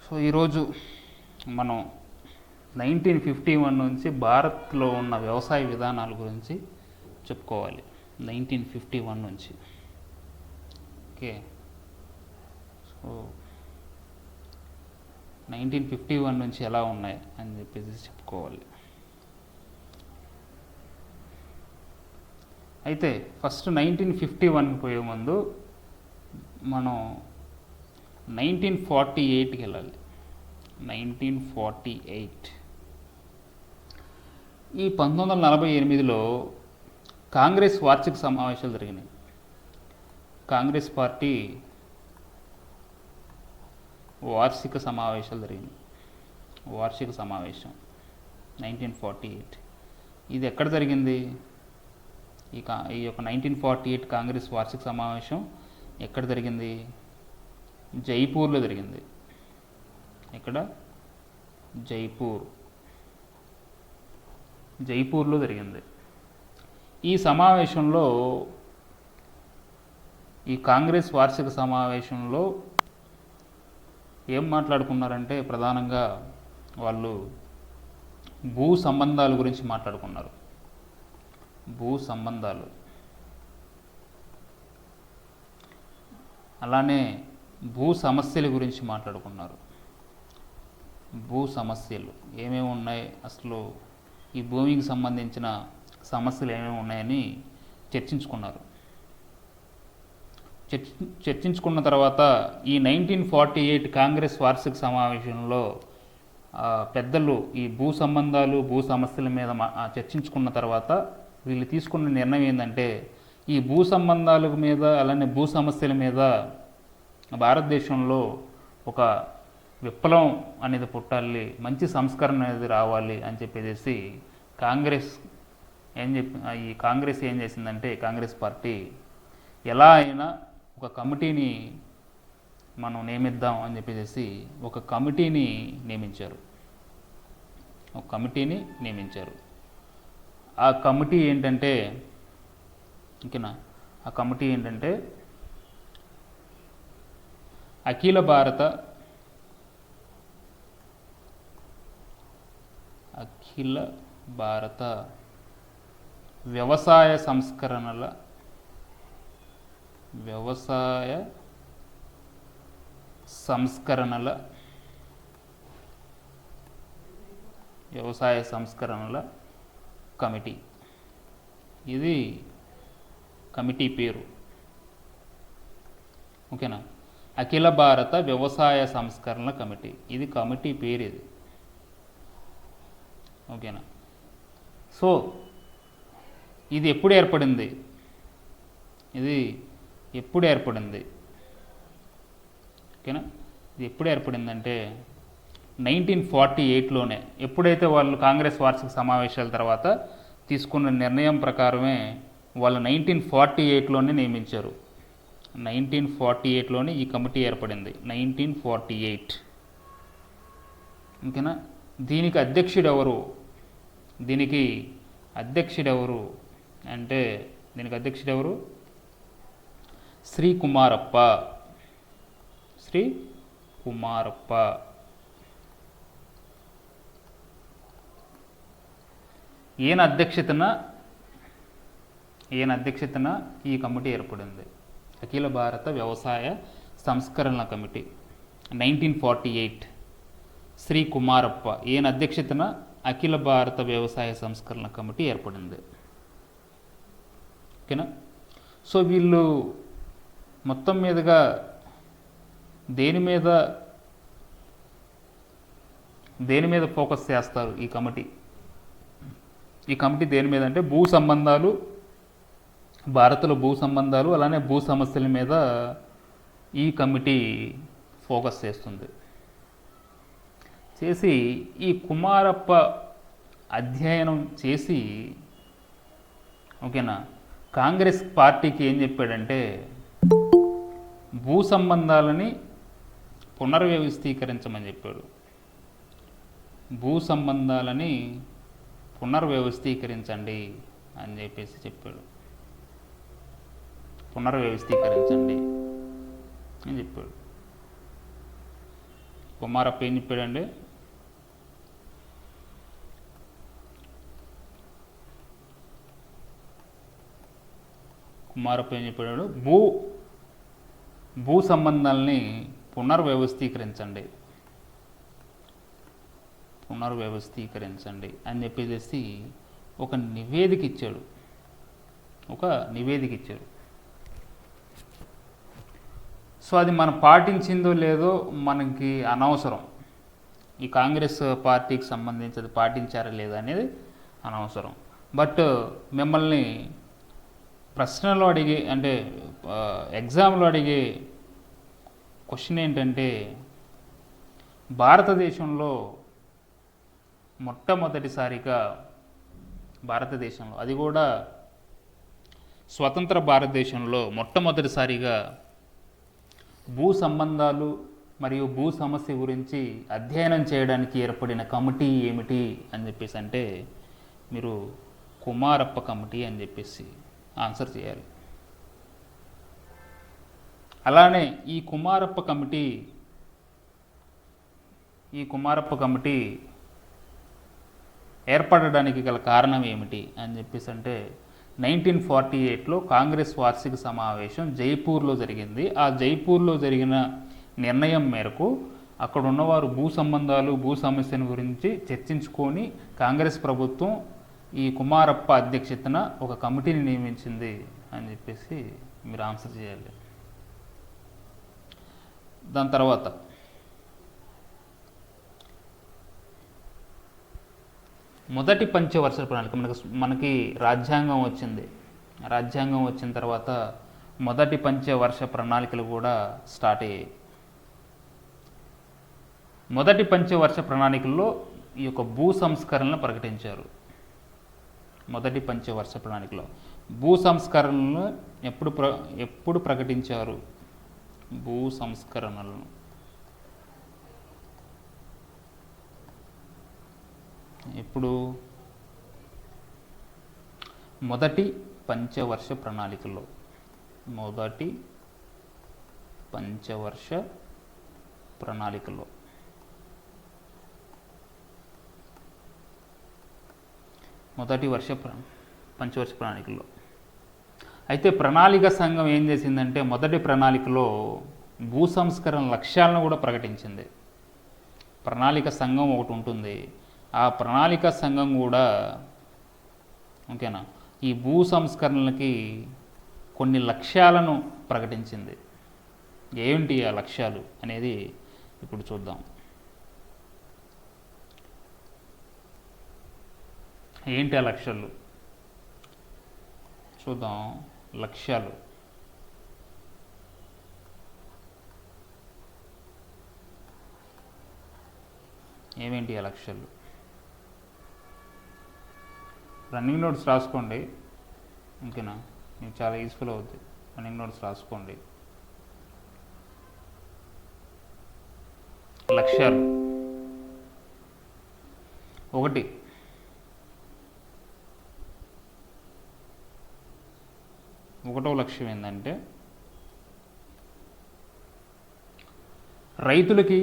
So ఈరోజు మనం 1951 నుంచి భారత్లో ఉన్న వ్యవసాయ విధానాల గురించి చెప్పుకోవాలి. 1951 నుంచి ఓకే. సో 1951 నుంచి ఎలా ఉన్నాయి అని చెప్పేసి చెప్పుకోవాలి. అయితే ఫస్ట్ 1951కి పోయే ముందు మనం 1948కి వెళ్ళాలి. 1948 ఈ 1948లో కాంగ్రెస్ వార్షిక సమావేశాలు జరిగినాయి. కాంగ్రెస్ పార్టీ వార్షిక సమావేశాలు జరిగినాయి. వార్షిక సమావేశం 1948 ఇది ఎక్కడ జరిగింది? ఈ యొక్క 1948 కాంగ్రెస్ వార్షిక సమావేశం ఎక్కడ జరిగింది? జైపూర్లో జరిగింది. ఇక్కడ జైపూర్లో జరిగింది. ఈ సమావేశంలో ఈ కాంగ్రెస్ వార్షిక సమావేశంలో ఏం మాట్లాడుకున్నారంటే ప్రధానంగా వాళ్ళు భూ సంబంధాల గురించి మాట్లాడుకున్నారు. భూ సంబంధాలు, అలానే భూ సమస్యల గురించి మాట్లాడుకున్నారు. భూ సమస్యలు ఏమేమి ఉన్నాయి, అసలు ఈ భూమికి సంబంధించిన సమస్యలు ఏమేమి ఉన్నాయని చర్చించుకున్నారు. చర్చించుకున్న తర్వాత ఈ 1948 కాంగ్రెస్ వార్షిక సమావేశంలో పెద్దలు ఈ భూ సంబంధాలు భూ సమస్యల మీద చర్చించుకున్న తర్వాత వీళ్ళు తీసుకున్న నిర్ణయం ఏంటంటే ఈ భూ సంబంధాల మీద అలానే భూ సమస్యల మీద భారతదేశంలో ఒక విప్లవం అనేది పుట్టాలి, మంచి సంస్కరణ అనేది రావాలి అని చెప్పేసి ఈ కాంగ్రెస్ ఏం చేసిందంటే కాంగ్రెస్ పార్టీ ఎలా అయినా ఒక కమిటీని మనం నియమిద్దాం అని చెప్పేసి ఒక కమిటీని నియమించారు. ఆ కమిటీ ఏంటంటే ఓకేనా, ఆ కమిటీ ఏంటంటే అఖిల భారత వ్యవసాయ సంస్కరణల కమిటీ. ఇది కమిటీ పేరు ఓకేనా, అఖిల భారత వ్యవసాయ సంస్కరణల కమిటీ. ఇది కమిటీ పేరు ఇది ఓకేనా. సో ఇది ఎప్పుడు ఏర్పడింది? ఓకేనా, ఇది ఎప్పుడు ఏర్పడిందంటే 1948లోనే. ఎప్పుడైతే వాళ్ళు కాంగ్రెస్ వార్షిక సమావేశాల తర్వాత తీసుకున్న నిర్ణయం ప్రకారమే వాళ్ళు 1948లోనే నియమించారు. 1948లోనే ఈ కమిటీ ఏర్పడింది. 1948 ఓకేనా. దీనికి అధ్యక్షుడెవరు అంటే శ్రీ కుమారప్ప. ఈయన అధ్యక్షతన ఈ కమిటీ ఏర్పడింది. అఖిల భారత వ్యవసాయ సంస్కరణల కమిటీ 1948 శ్రీ కుమారప్ప ఈయన అధ్యక్షతన అఖిల భారత వ్యవసాయ సంస్కరణ కమిటీ ఏర్పడింది ఓకేనా. సో వీళ్ళు మొత్తం మీదుగా దేని మీద ఫోకస్ చేస్తారు? ఈ కమిటీ దేని మీద అంటే భూ సంబంధాలు, భారత్లో భూ సంబంధాలు అలానే భూ సమస్యల మీద ఈ కమిటీ ఫోకస్ చేసి ఈ కుమారప్ప అధ్యయనం చేసి ఓకేనా కాంగ్రెస్ పార్టీకి ఏం చెప్పాడంటే భూ సంబంధాలని పునర్వ్యవస్థీకరించమని చెప్పాడు. భూ సంబంధాలని పునర్వ్యవస్థీకరించండి అని చెప్పేసి చెప్పాడు. పునర్వ్యవస్థీకరించండి అని చెప్పాడు. కుమారప్ప ఏం చెప్పాడండి? కుమారప్ప ఏం చెప్పాడు? భూ సంబంధాలని పునర్వ్యవస్థీకరించండి అని చెప్పేసి ఒక నివేదిక ఇచ్చాడు. సో అది మనం పాటించిందో లేదో మనకి అనవసరం. ఈ కాంగ్రెస్ పార్టీకి సంబంధించి అది పాటించారా లేదా అనేది అనవసరం. బట్ మిమ్మల్ని ప్రశ్నలో అడిగే, అంటే ఎగ్జామ్లో అడిగే క్వశ్చన్ ఏంటంటే, భారతదేశంలో మొట్టమొదటిసారిగా అది కూడా స్వతంత్ర భారతదేశంలో మొట్టమొదటిసారిగా భూ సంబంధాలు మరియు భూ సమస్య గురించి అధ్యయనం చేయడానికి ఏర్పడిన కమిటీ ఏమిటి అని చెప్పేసి అంటే, మీరు కుమారప్ప కమిటీ అని చెప్పేసి ఆన్సర్ చేయాలి. అలానే ఈ కుమారప్ప కమిటీ ఏర్పడడానికి గల కారణం ఏమిటి అని చెప్పేసి అంటే, 1948లో కాంగ్రెస్ వార్షిక సమావేశం జైపూర్లో జరిగింది. ఆ జైపూర్లో జరిగిన నిర్ణయం మేరకు అక్కడ ఉన్నవారు భూ సంబంధాలు భూ సమస్యల గురించి చర్చించుకొని కాంగ్రెస్ ప్రభుత్వం ఈ కుమారప్ప అధ్యక్షతన ఒక కమిటీని నియమించింది అని చెప్పేసి మీరు ఆన్సర్ చేయాలి. దాని తర్వాత మొదటి పంచవర్ష ప్రణాళిక, మనకి రాజ్యాంగం వచ్చింది. రాజ్యాంగం వచ్చిన తర్వాత మొదటి పంచవర్ష ప్రణాళికలు కూడా స్టార్ట్ అయ్యాయి. మొదటి పంచవర్ష ప్రణాళికల్లో ఈ యొక్క భూ సంస్కరణలను ప్రకటించారు. మొదటి పంచవర్ష ప్రణాళికలో భూ సంస్కరణలను ఎప్పుడు ప్రకటించారు? భూ సంస్కరణలను ఇప్పుడు మొదటి పంచవర్ష ప్రణాళికలో మొదటి పంచవర్ష పంచవర్ష ప్రణాళికలో అయితే ప్రణాళిక సంఘం ఏం చేసిందంటే, మొదటి ప్రణాళికలో భూ సంస్కరణ లక్ష్యాలను కూడా ప్రకటించింది. ప్రణాళిక సంఘం ఒకటి ఉంటుంది, ఆ ప్రణాళిక సంఘం కూడా ఓకేనా ఈ భూ సంస్కరణలకి కొన్ని లక్ష్యాలను ప్రకటించింది. ఏంటి ఆ లక్ష్యాలు అనేది ఇప్పుడు చూద్దాం. ఏంటి ఆ లక్ష్యాలు చూద్దాం. లక్ష్యాలు ఏమేంటి ఆ లక్ష్యాలు? రన్నింగ్ నోట్స్ రాసుకోండి, ఓకేనా? మీకు చాలా యూస్ఫుల్ అవుతుంది. రన్నింగ్ నోట్స్ రాసుకోండి. లక్ష్యాలు ఒకటో లక్ష్యం ఏంటంటే, రైతులకి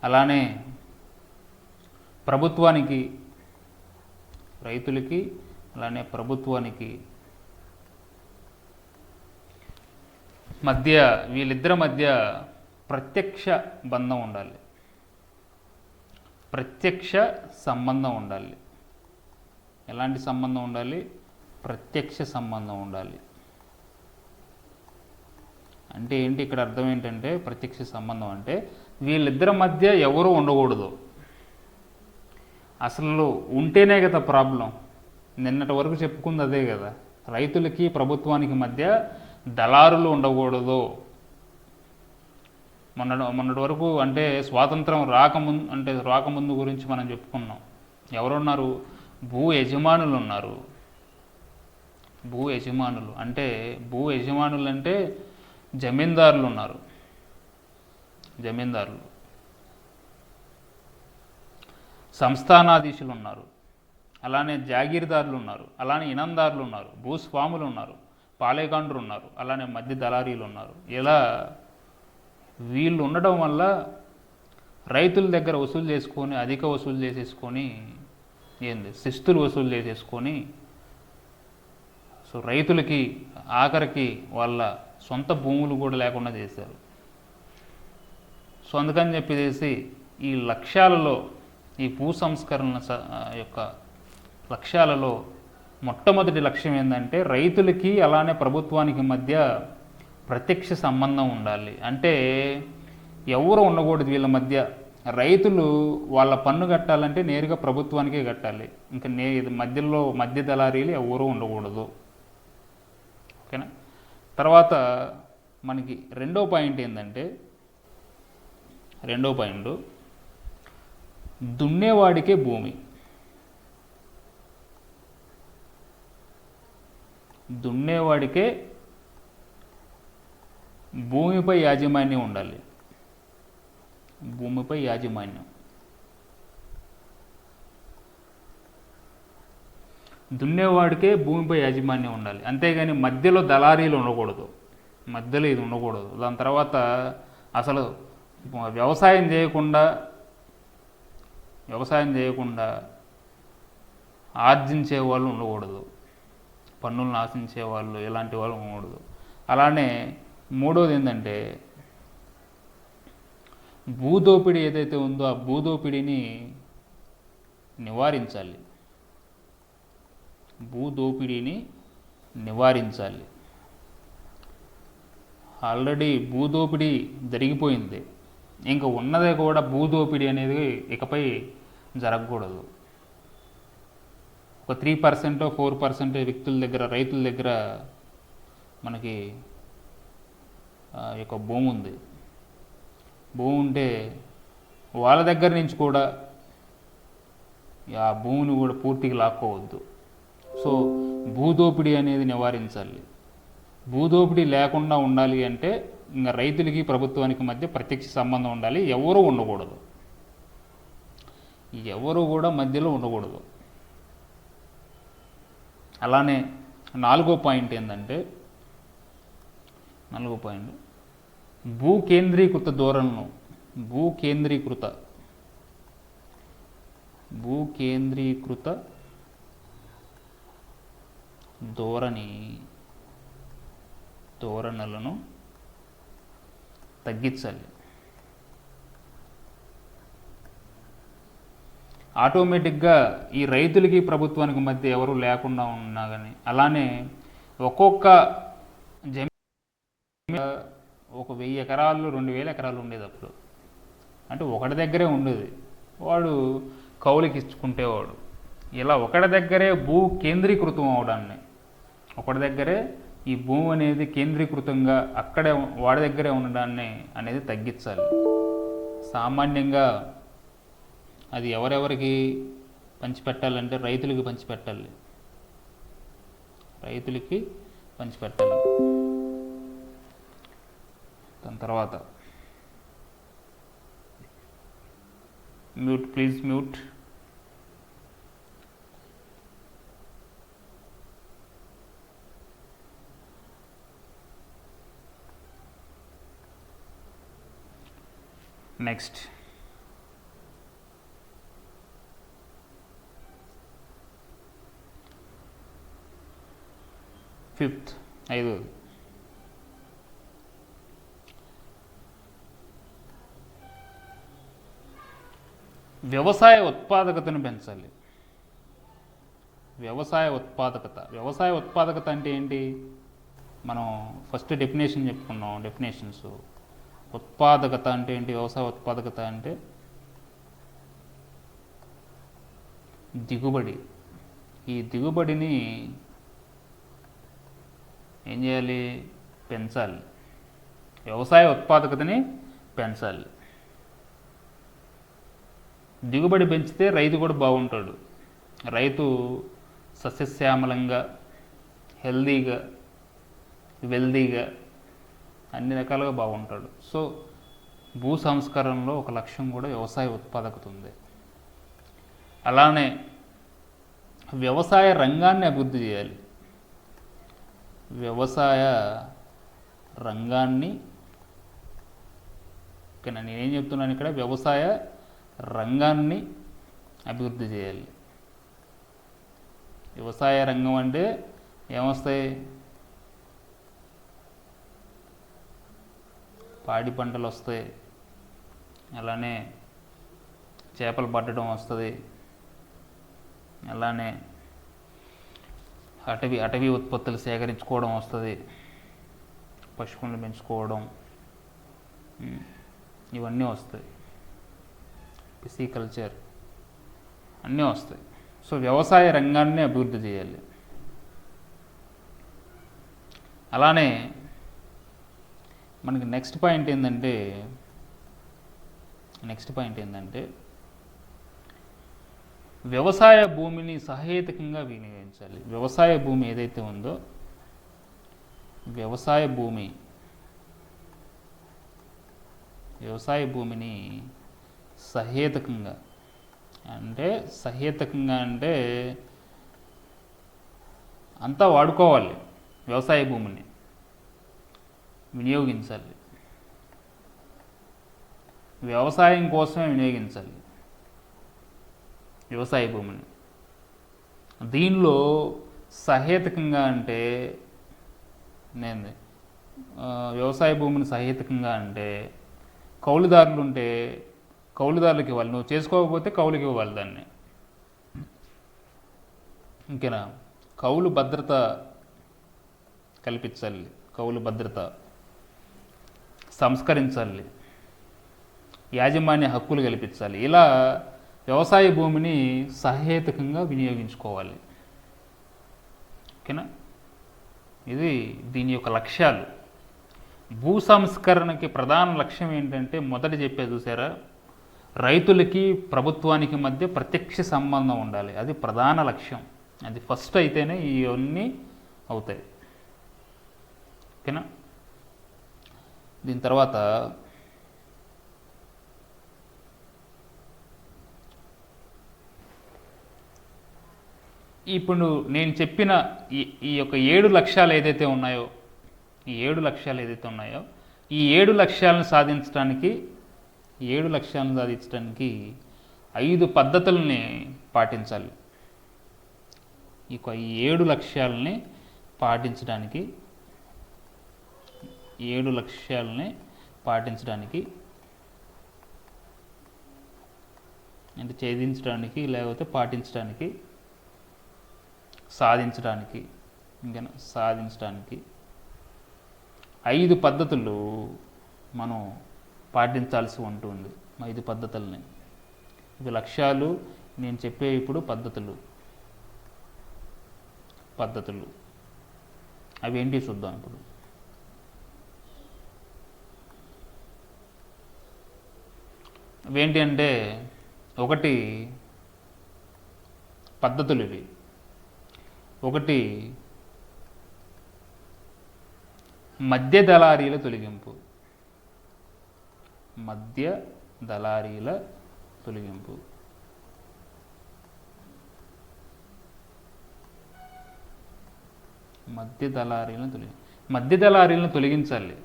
అలానే ప్రభుత్వానికి వీళ్ళిద్దరి మధ్య ప్రత్యక్ష బంధం ఉండాలి, ప్రత్యక్ష సంబంధం ఉండాలి. ఎలాంటి సంబంధం ఉండాలి? ప్రత్యక్ష సంబంధం ఉండాలి. అంటే ఏంటి ఇక్కడ అర్థం ఏంటంటే, ప్రత్యక్ష సంబంధం అంటే వీళ్ళిద్దరి మధ్య ఎవరు ఉండకూడదు. అసలు ఉంటేనే కదా ప్రాబ్లం. నిన్నటి వరకు చెప్పుకుంది అదే కదా, రైతులకి ప్రభుత్వానికి మధ్య దళారులు ఉండకూడదు. మొన్నటి వరకు అంటే స్వాతంత్రం రాకముందు గురించి మనం చెప్పుకున్నాం. ఎవరున్నారు? భూ యజమానులు ఉన్నారు. భూ యజమానులు అంటే జమీందారులు ఉన్నారు. సంస్థానాధీశులు ఉన్నారు, అలానే జాగీర్దారులు ఉన్నారు, అలానే ఇనందారులు ఉన్నారు, భూస్వాములు ఉన్నారు, పాలేగాండ్రు ఉన్నారు, అలానే మధ్య దళారీలు ఉన్నారు. ఇలా వీళ్ళు ఉండడం వల్ల రైతుల దగ్గర వసూలు చేసుకొని, అధిక వసూలు చేసేసుకొని, శిస్తులు వసూలు చేసేసుకొని, సో రైతులకి ఆఖరికి వాళ్ళ సొంత భూములు కూడా లేకుండా చేశారు. సో అందుకని చెప్పేసి ఈ లక్ష్యాలలో, ఈ భూ సంస్కరణ యొక్క లక్ష్యాలలో మొట్టమొదటి లక్ష్యం ఏంటంటే రైతులకి అలానే ప్రభుత్వానికి మధ్య ప్రత్యక్ష సంబంధం ఉండాలి. అంటే ఎవరు ఉండకూడదు వీళ్ళ మధ్య. రైతులు వాళ్ళ పన్ను కట్టాలంటే నేరుగా ప్రభుత్వానికే కట్టాలి. ఇంకా మధ్య దళారీలు ఎవరూ ఉండకూడదు. ఓకేనా. తర్వాత మనకి రెండో పాయింట్ ఏంటంటే, దున్నేవాడికే భూమి. దున్నేవాడికే భూమిపై యాజమాన్యం ఉండాలి. భూమిపై యాజమాన్యం. దున్నేవాడికే భూమిపై యాజమాన్యం ఉండాలి. అంతేగాని మధ్యలో దళారీలు ఉండకూడదు, మధ్యలో ఇది ఉండకూడదు. దాని తర్వాత అసలు వ్యవసాయం చేయకుండా ఆర్జించే వాళ్ళు ఉండకూడదు, పన్నులను ఆశించే వాళ్ళు, ఇలాంటి వాళ్ళు ఉండకూడదు. అలానే మూడోది ఏంటంటే, భూదోపిడీ ఏదైతే ఉందో ఆ భూదోపిడీని నివారించాలి. భూదోపిడీని నివారించాలి. ఆల్రెడీ భూదోపిడీ జరిగిపోయింది, ఇంకా ఉన్నదే కూడా భూదోపిడీ అనేది ఇకపై జరగకూడదు. ఒక 3% 4% వ్యక్తుల దగ్గర, రైతుల దగ్గర మనకి యొక్క భూమి ఉంది. భూమి ఉంటే వాళ్ళ దగ్గర నుంచి కూడా ఆ భూమిని కూడా పూర్తిగా లాక్కోవద్దు. సో భూదోపిడీ అనేది నివారించాలి. భూదోపిడీ లేకుండా ఉండాలి అంటే ఇంకా రైతులకి ప్రభుత్వానికి మధ్య ప్రత్యక్ష సంబంధం ఉండాలి. ఎవరూ ఉండకూడదు, ఎవరు కూడా మధ్యలో ఉండకూడదు. అలానే నాలుగో పాయింట్ ఏంటంటే, భూకేంద్రీకృత ధోరణులను, భూకేంద్రీకృత ధోరణులను తగ్గించాలి. ఆటోమేటిక్గా ఈ రైతులకి ప్రభుత్వానికి మధ్య ఎవరు లేకుండా ఉన్నా కానీ, అలానే ఒక్కొక్క జమీన్ ఒక 1000 ఎకరాలు 2000 ఎకరాలు ఉండేది అప్పుడు. అంటే ఒకటి దగ్గరే ఉండేది, వాడు కౌలుకి ఇచ్చుకుంటేవాడు. ఇలా ఒకటి దగ్గరే భూ కేంద్రీకృతం అవడాన్ని, ఒకటి దగ్గరే ఈ భూమి అనేది కేంద్రీకృతంగా అక్కడే వాడి దగ్గరే ఉండడాన్ని అనేది తగ్గించాలి. సామాన్యంగా అది ఎవరెవరికి పంచిపెట్టాలంటే రైతులకి పంచిపెట్టాలి. దాని తర్వాత ప్లీజ్ మ్యూట్. నెక్స్ట్ ఐదోది, వ్యవసాయ ఉత్పాదకతను పెంచాలి. వ్యవసాయ ఉత్పాదకత అంటే ఏంటి? మనం ఫస్ట్ డెఫినేషన్ చెప్పుకున్నాం. డెఫినేషన్స్. ఉత్పాదకత అంటే ఏంటి? వ్యవసాయ ఉత్పాదకత అంటే దిగుబడి. ఈ దిగుబడిని ఏం చేయాలి? పెంచాలి. వ్యవసాయ ఉత్పాదకతని పెంచాలి. దిగుబడి పెంచితే రైతు కూడా బాగుంటాడు. రైతు సస్యశ్యామలంగా, హెల్దీగా, వెల్దీగా, అన్ని రకాలుగా బాగుంటాడు. సో భూ సంస్కరణలో ఒక లక్ష్యం కూడా వ్యవసాయ ఉత్పాదకత ఉంది. అలానే వ్యవసాయ రంగాన్ని అభివృద్ధి చేయాలి. వ్యవసాయ రంగాన్ని, ఓకేనా, నేనేం చెప్తున్నాను ఇక్కడ, వ్యవసాయ రంగాన్ని అభివృద్ధి చేయాలి. వ్యవసాయ రంగం అంటే ఏమొస్తాయి? పాడి పంటలు వస్తాయి, అలానే చేపలు పట్టడం వస్తుంది, అలానే అటవీ ఉత్పత్తులు సేకరించుకోవడం వస్తుంది, పశువులను పెంచుకోవడం, ఇవన్నీ వస్తాయి, పిసికల్చర్ అన్నీ వస్తాయి. సో వ్యవసాయ రంగాన్ని అభివృద్ధి చేయాలి. అలానే మనకి నెక్స్ట్ పాయింట్ ఏంటంటే వ్యవసాయ భూమిని సహేతుకంగా వినియోగించాలి. వ్యవసాయ భూమి ఏదైతే ఉందో, వ్యవసాయ భూమిని సహేతుకంగా అంటే అంతా వాడుకోవాలి. వ్యవసాయ భూమిని వినియోగించాలి, వ్యవసాయం కోసమే వినియోగించాలి వ్యవసాయ భూమిని. దీనిలో సహేతుకంగా అంటే వ్యవసాయ భూమిని సహేతుకంగా అంటే కౌలుదారులు ఉంటే కౌలుదారులకు ఇవ్వాలి, నువ్వు చేసుకోకపోతే కౌలుకి ఇవ్వాలి దాన్ని, ఇంకేనా. కౌలు భద్రత కల్పించాలి, కౌలు భద్రత సంస్కరించాలి, యాజమాన్య హక్కులు కల్పించాలి. ఇలా వ్యవసాయ భూమిని సహేతుకంగా వినియోగించుకోవాలి, ఓకేనా. ఇది దీని యొక్క లక్ష్యాలు. భూ సంస్కరణకి ప్రధాన లక్ష్యం ఏంటంటే, మొదట చెప్పేది చూసారా, రైతులకి ప్రభుత్వానికి మధ్య ప్రత్యక్ష సంబంధం ఉండాలి. అది ప్రధాన లక్ష్యం. అది ఫస్ట్ అయితేనే ఇవన్నీ అవుతాయి, ఓకేనా. దీని తర్వాత ఇప్పుడు నేను చెప్పిన ఈ యొక్క 7 లక్ష్యాలు ఏదైతే ఉన్నాయో, ఈ 7 లక్ష్యాలను సాధించడానికి 5 పద్ధతుల్ని పాటించాలి. ఈ 7 లక్ష్యాలని పాటించడానికి అంటే ఛేదించడానికి, లేకపోతే పాటించడానికి, సాధించడానికి 5 పద్ధతులు మనం పాటించాల్సి ఉంటుంది. 5 పద్ధతుల్ని, ఇవి లక్ష్యాలు, నేను చెప్పే ఇప్పుడు పద్ధతులు అవి ఏంటి చూద్దాం ఇప్పుడు. అవేంటి అంటే, ఒకటి పద్ధతులు ఇవి. ఒకటి మధ్య దళారీల తొలగింపు. మధ్య దళారీలను తొలగించాలి.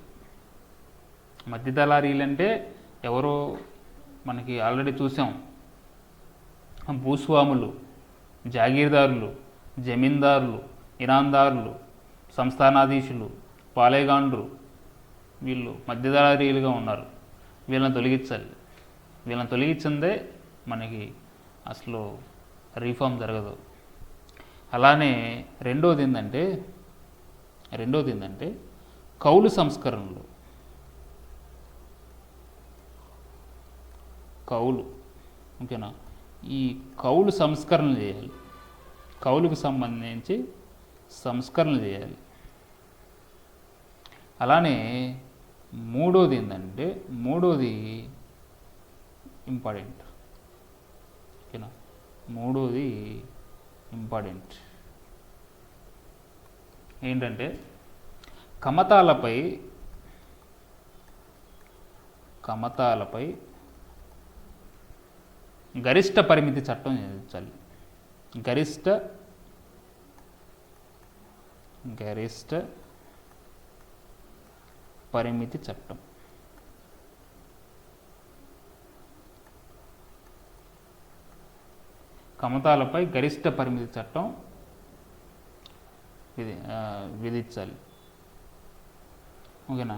మధ్య దళారీలు అంటే ఎవరో మనకి ఆల్రెడీ చూసాం, భూస్వాములు, జాగీర్దారులు, జమీందారులు, ఇనాందారులు, సంస్థానాధీశులు, పాలేగాండ్రు, వీళ్ళు మధ్యదళారీలుగా ఉన్నారు. వీళ్ళని తొలగించాలి. వీళ్ళని తొలగించిందే మనకి అసలు రీఫార్మ్ జరగదు. అలానే రెండోది ఏంటంటే కౌలు సంస్కరణలు. ఓకేనా. ఈ కౌలు సంస్కరణలు చేయాలి, కౌలుకు సంబంధించి సంస్కరణలు చేయాలి. అలానే మూడోది ఇంపార్టెంట్, ఓకేనా. మూడోది ఇంపార్టెంట్ ఏంటంటే, కమతాలపై గరిష్ట పరిమితి చట్టం చేయించాలి. గరిష్ట పరిమితి చట్టం. కమతాలపై గరిష్ట పరిమితి చట్టం విధించాలి. ఓకేనా,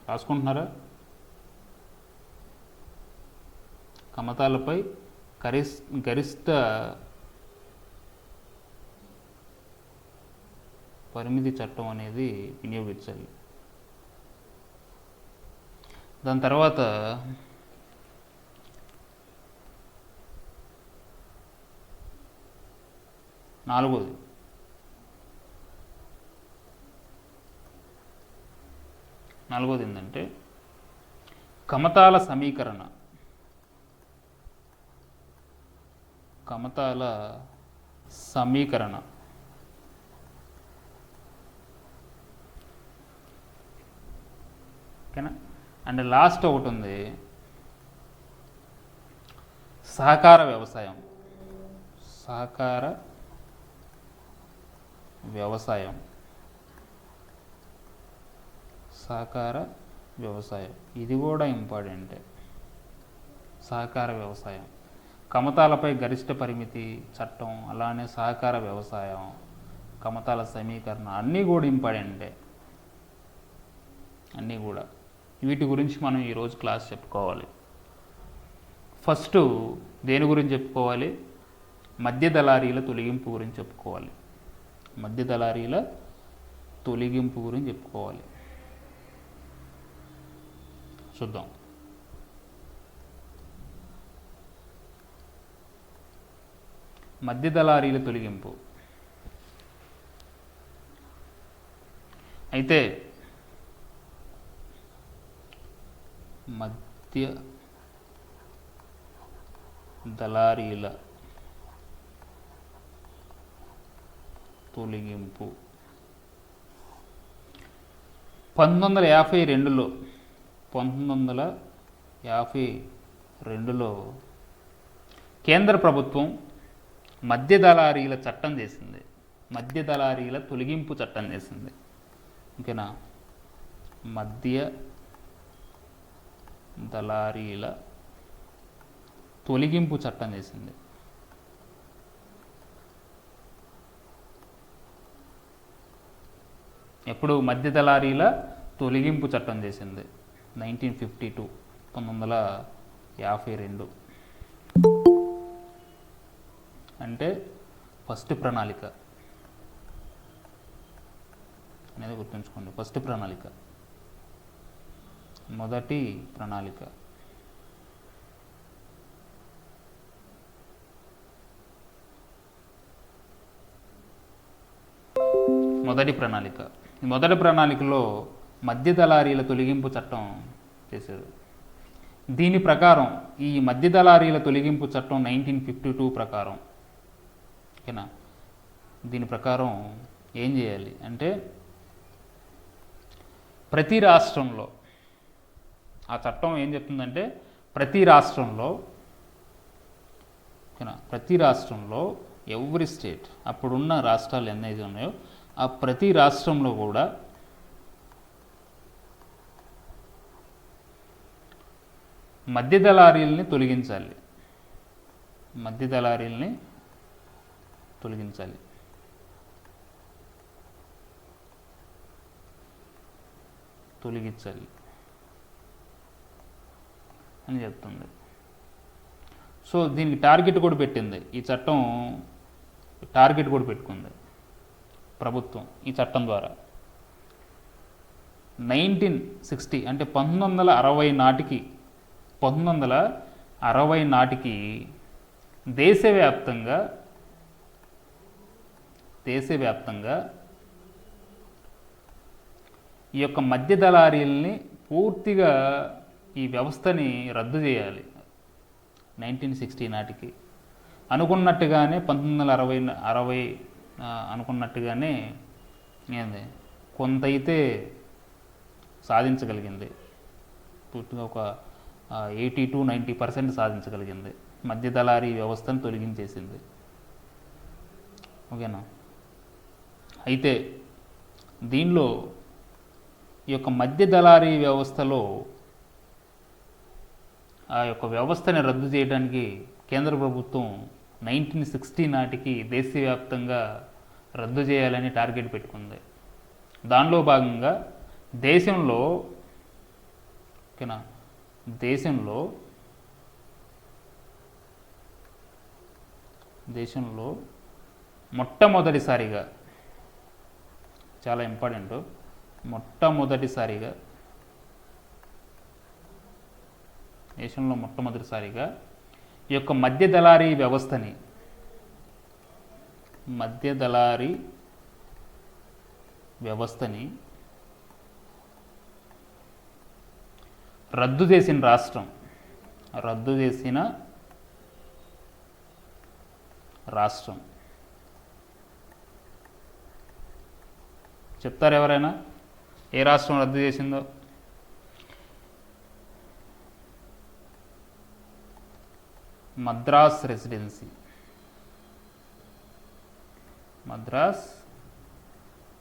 రాసుకుంటున్నారా? కమతాలపై గరిష్ట పరిమితి చట్టం అనేది వినియోగించాలి. దాని తర్వాత నాలుగోది ఏంటంటే కమతాల సమీకరణ. ఓకేనా. అండ్ లాస్ట్ ఒకటి ఉంది, సహకార వ్యవసాయం. ఇది కూడా ఇంపార్టెంటే. సహకార వ్యవసాయం, కమతాలపై గరిష్ట పరిమితి చట్టం, అలానే సహకార వ్యవసాయం, కమతాల సమీకరణ అన్నీ కూడా ఇంపార్టెంటే. అన్నీ కూడా వీటి గురించి మనం ఈరోజు క్లాస్ చెప్పుకోవాలి. ఫస్ట్ దేని గురించి చెప్పుకోవాలి? మధ్య దళారీల తొలగింపు గురించి చెప్పుకోవాలి. చూద్దాం. మధ్య దళారీల తొలగింపు అయితే మధ్య దళారీల తొలగింపు 1952లో కేంద్ర ప్రభుత్వం మధ్య దళారీల చట్టం చేసింది. మధ్య దళారీల తొలగింపు చట్టం చేసింది. ఓకేనా, మధ్య దళారీల తొలగింపు చట్టం చేసింది. ఎప్పుడు మధ్య దళారీల తొలగింపు చట్టం చేసింది? 1952 అంటే ఫస్ట్ ప్రణాళిక అనేది గుర్తుంచుకోండి. ఫస్ట్ ప్రణాళిక, మొదటి ప్రణాళిక. మొదటి ప్రణాళికలో మధ్య దళారీల తొలగింపు చట్టం చేశారు. దీని ప్రకారం ఈ మధ్య దళారీల తొలగింపు చట్టం 1952 ప్రకారం, ఓకేనా, దీని ప్రకారం ఏం చేయాలి అంటే ప్రతి రాష్ట్రంలో, ఆ చట్టం ఏం చెప్తుందంటే ప్రతి రాష్ట్రంలో, ఓకేనా, ప్రతి రాష్ట్రంలో ఎవ్రీ స్టేట్, అప్పుడున్న రాష్ట్రాలు ఎన్నైతే ఉన్నాయో ఆ ప్రతి రాష్ట్రంలో కూడా మధ్య దళారీలని తొలగించాలి. అని చెప్తుంది. సో దీనికి టార్గెట్ కూడా పెట్టింది. ఈ చట్టం టార్గెట్ కూడా పెట్టుకుంది ప్రభుత్వం ఈ చట్టం ద్వారా. 1960 అంటే 1960 నాటికి దేశవ్యాప్తంగా ఈ యొక్క మధ్య దళారీలని పూర్తిగా ఈ వ్యవస్థని రద్దు చేయాలి. 1960 నాటికి అనుకున్నట్టుగానే 1960 అనుకున్నట్టుగానే ఏంది కొంత అయితే సాధించగలిగింది. పూర్తిగా ఒక 80-90% సాధించగలిగింది. మధ్య దళారీ వ్యవస్థను తొలగించేసింది. ఓకేనా. అయితే దీనిలో ఈ యొక్క మధ్య దళారీ వ్యవస్థలో ఆ యొక్క వ్యవస్థని రద్దు చేయడానికి కేంద్ర ప్రభుత్వం 1960 నాటికి దేశవ్యాప్తంగా రద్దు చేయాలని టార్గెట్ పెట్టుకుంది. దానిలో భాగంగా దేశంలో ఓకేనా దేశంలో మొట్టమొదటిసారిగా, చాలా ఇంపార్టెంట్, దేశంలో మొట్టమొదటిసారిగా ఈ యొక్క మధ్య దళారీ వ్యవస్థని రద్దు చేసిన రాష్ట్రం చెప్తారు ఎవరైనా? ఏ రాష్ట్రం రద్దు చేసిందో? మద్రాస్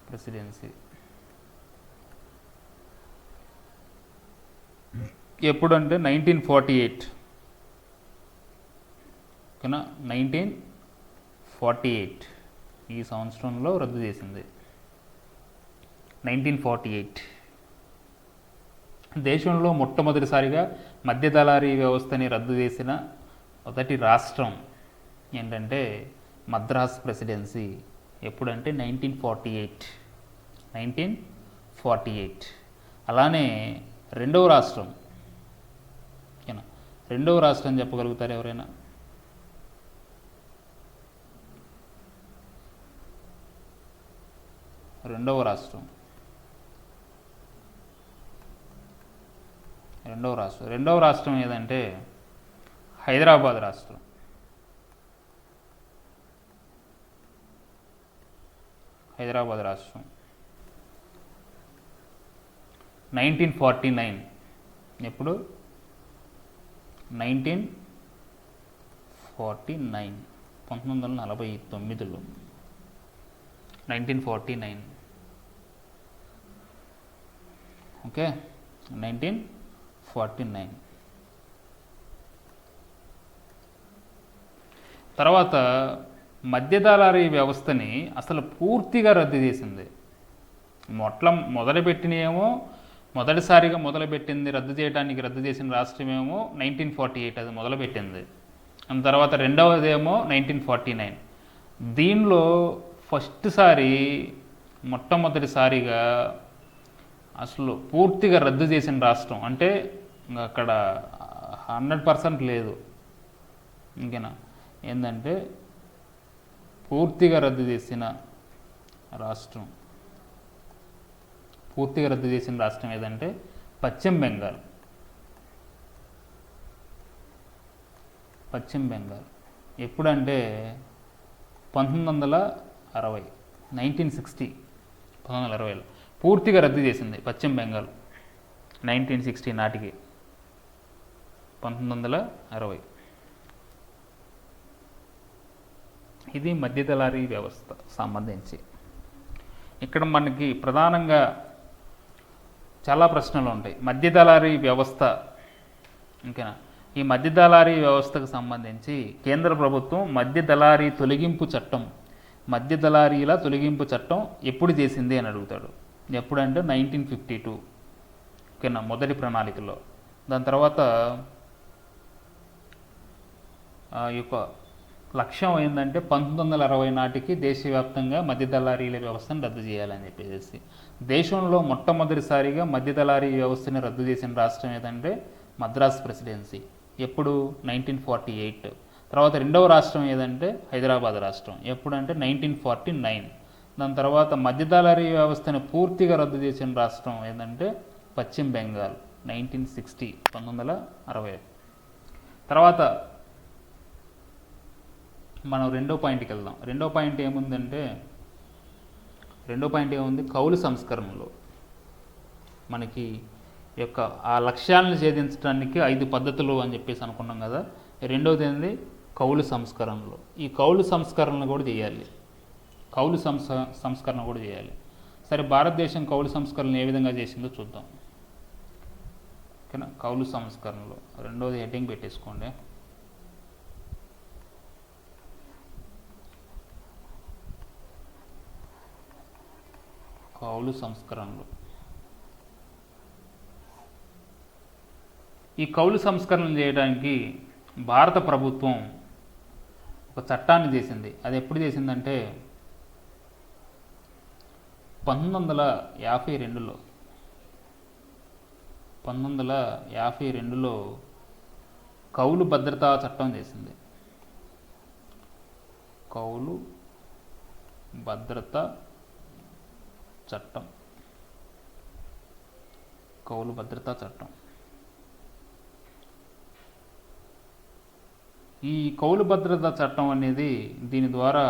ప్రెసిడెన్సీ. ఎప్పుడంటే 1948, ఓకేనా, 1948 ఈ సంవత్సరంలో రద్దు చేసింది. 1948 దేశంలో మొట్టమొదటిసారిగా మధ్య దళారీ వ్యవస్థని రద్దు చేసిన మొదటి రాష్ట్రం ఏంటంటే మద్రాస్ ప్రెసిడెన్సీ. ఎప్పుడంటే 1948. అలానే రెండవ రాష్ట్రం చెప్పగలుగుతారు ఎవరైనా? రెండవ రాష్ట్రం ఏదంటే హైదరాబాద్ రాష్ట్రం. 1949. ఎప్పుడు? 1949, 1949లో 1949. ఓకే, 1949. తర్వాత మధ్య దళారీ వ్యవస్థని అసలు పూర్తిగా రద్దు చేసింది. మొదటిసారిగా రద్దు చేసిన రాష్ట్రం ఏమో 1948, అది మొదలుపెట్టింది. అండ్ తర్వాత రెండవదేమో 1949. దీనిలో మొట్టమొదటిసారిగా అసలు పూర్తిగా రద్దు చేసిన రాష్ట్రం అంటే అక్కడ 100% లేదు, ఇంకేనా, ఏంటంటే పూర్తిగా రద్దు చేసిన రాష్ట్రం ఏదంటే పశ్చిమ బెంగాల్. 1960 1960లో పూర్తిగా రద్దు చేసింది పశ్చిమ బెంగాల్. 1960 నాటికి 1960. ఇది మధ్య దళారీ వ్యవస్థ సంబంధించి. ఇక్కడ మనకి ప్రధానంగా చాలా ప్రశ్నలు ఉంటాయి. మధ్య దళారీ వ్యవస్థ, ఇంకేనా, ఈ మధ్య దళారీ వ్యవస్థకు సంబంధించి కేంద్ర ప్రభుత్వం మధ్య దళారీల తొలగింపు చట్టం ఎప్పుడు చేసింది అని అడుగుతాడు. ఎప్పుడంటే 1952, ఓకేనా, మొదటి ప్రణాళికలో. దాని తర్వాత ఈ యొక్క లక్ష్యం ఏంటంటే 1960 నాటికి దేశవ్యాప్తంగా మధ్య దళారీల వ్యవస్థను రద్దు చేయాలని చెప్పేసి. దేశంలో మొట్టమొదటిసారిగా మధ్య దళారీ వ్యవస్థని రద్దు చేసిన రాష్ట్రం ఏదంటే మద్రాస్ ప్రెసిడెన్సీ. ఎప్పుడు? 1948. తర్వాత రెండవ రాష్ట్రం ఏదంటే హైదరాబాద్ రాష్ట్రం. ఎప్పుడంటే 1949. దాని తర్వాత మధ్య దళారీ వ్యవస్థను పూర్తిగా రద్దు చేసిన రాష్ట్రం ఏంటంటే పశ్చిమ బెంగాల్, 1960, 1960. తర్వాత మనం రెండో పాయింట్కి వెళ్దాం. రెండో పాయింట్ ఏముంది? కౌలు సంస్కరణలో మనకి యొక్క ఆ లక్ష్యాలను ఛేదించడానికి 5 పద్ధతులు అని చెప్పేసి అనుకున్నాం కదా. రెండోది ఏంది? కౌలు సంస్కరణలో. ఈ కౌలు సంస్కరణ కూడా చేయాలి. సరే, భారతదేశం కౌలు సంస్కరణ ఏ విధంగా చేసిందో చూద్దాం. ఓకేనా, కౌలు సంస్కరణలు రెండోది హెడ్డింగ్ పెట్టేసుకోండి. కౌలు సంస్కరణలు. ఈ కౌలు సంస్కరణలు చేయడానికి భారత ప్రభుత్వం ఒక చట్టాన్ని చేసింది. అది ఎప్పుడు చేసిందంటే 1952లో 1952లో కౌలు భద్రతా చట్టం చేసింది. కౌలు భద్రతా చట్టం. కౌలు భద్రతా చట్టం. ఈ కౌలు భద్రతా చట్టం అనేది దీని ద్వారా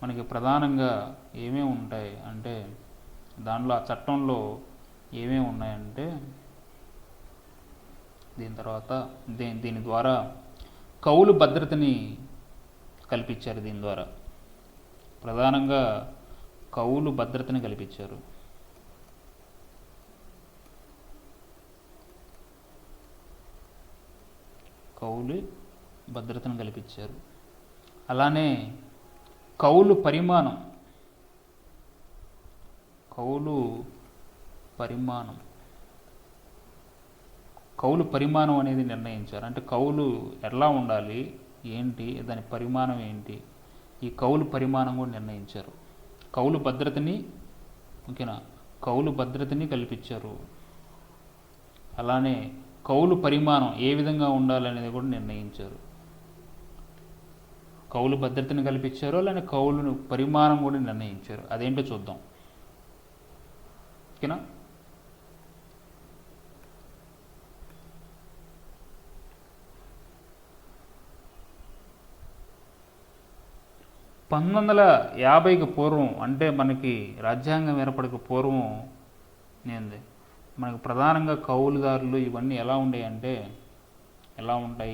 మనకి ప్రధానంగా ఏమేమి ఉంటాయి అంటే, దానిలో ఆ చట్టంలో ఏమేమి ఉన్నాయంటే, దీని ద్వారా కౌలు భద్రతని కల్పించారు. దీని ద్వారా ప్రధానంగా కౌలు భద్రతని కల్పించారు. కౌలు భద్రతను కల్పించారు. అలానే కౌలు పరిమాణం అనేది నిర్ణయించారు. అంటే కౌలు ఎలా ఉండాలి, ఏంటి, దాని పరిమాణం ఏంటి, ఈ కౌలు పరిమాణం కూడా నిర్ణయించారు. కౌలు భద్రతని కౌలు భద్రతని కల్పించారు. అలానే కౌలు పరిమాణం ఏ విధంగా ఉండాలనేది కూడా నిర్ణయించారు. కౌలు భద్రతని కల్పించారు, అలానే కౌలు పరిమాణం కూడా నిర్ణయించారు. అదేంటో చూద్దాం. ఓకేనా, 1950కి పూర్వం, అంటే మనకి రాజ్యాంగం ఏర్పడక పూర్వం మనకు ప్రధానంగా కౌలుదారులు ఇవన్నీ ఎలా ఉంటాయి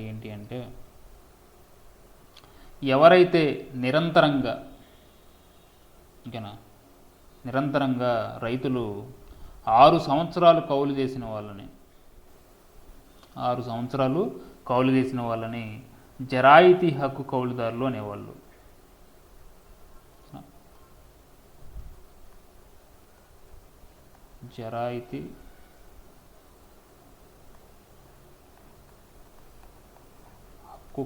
ఏంటి అంటే, ఎవరైతే నిరంతరంగా రైతులు 6 సంవత్సరాలు కౌలు చేసిన వాళ్ళని జరాయితీ హక్కు కౌలుదారులు అనేవాళ్ళు. జరాయితీ హక్కు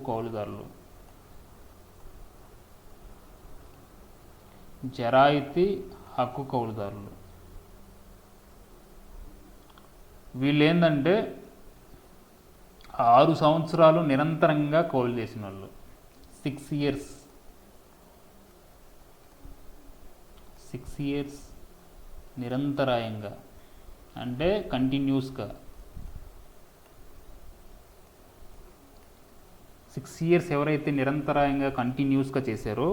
కౌలుదారులు. వీళ్ళు ఏంటంటే 6 సంవత్సరాలు నిరంతరంగా కౌలు చేసిన వాళ్ళు. 6 ఇయర్స్ నిరంతరాయంగా, అంటే కంటిన్యూస్గా 6 ఇయర్స్ ఎవరైతే నిరంతరాయంగా కంటిన్యూస్గా చేశారో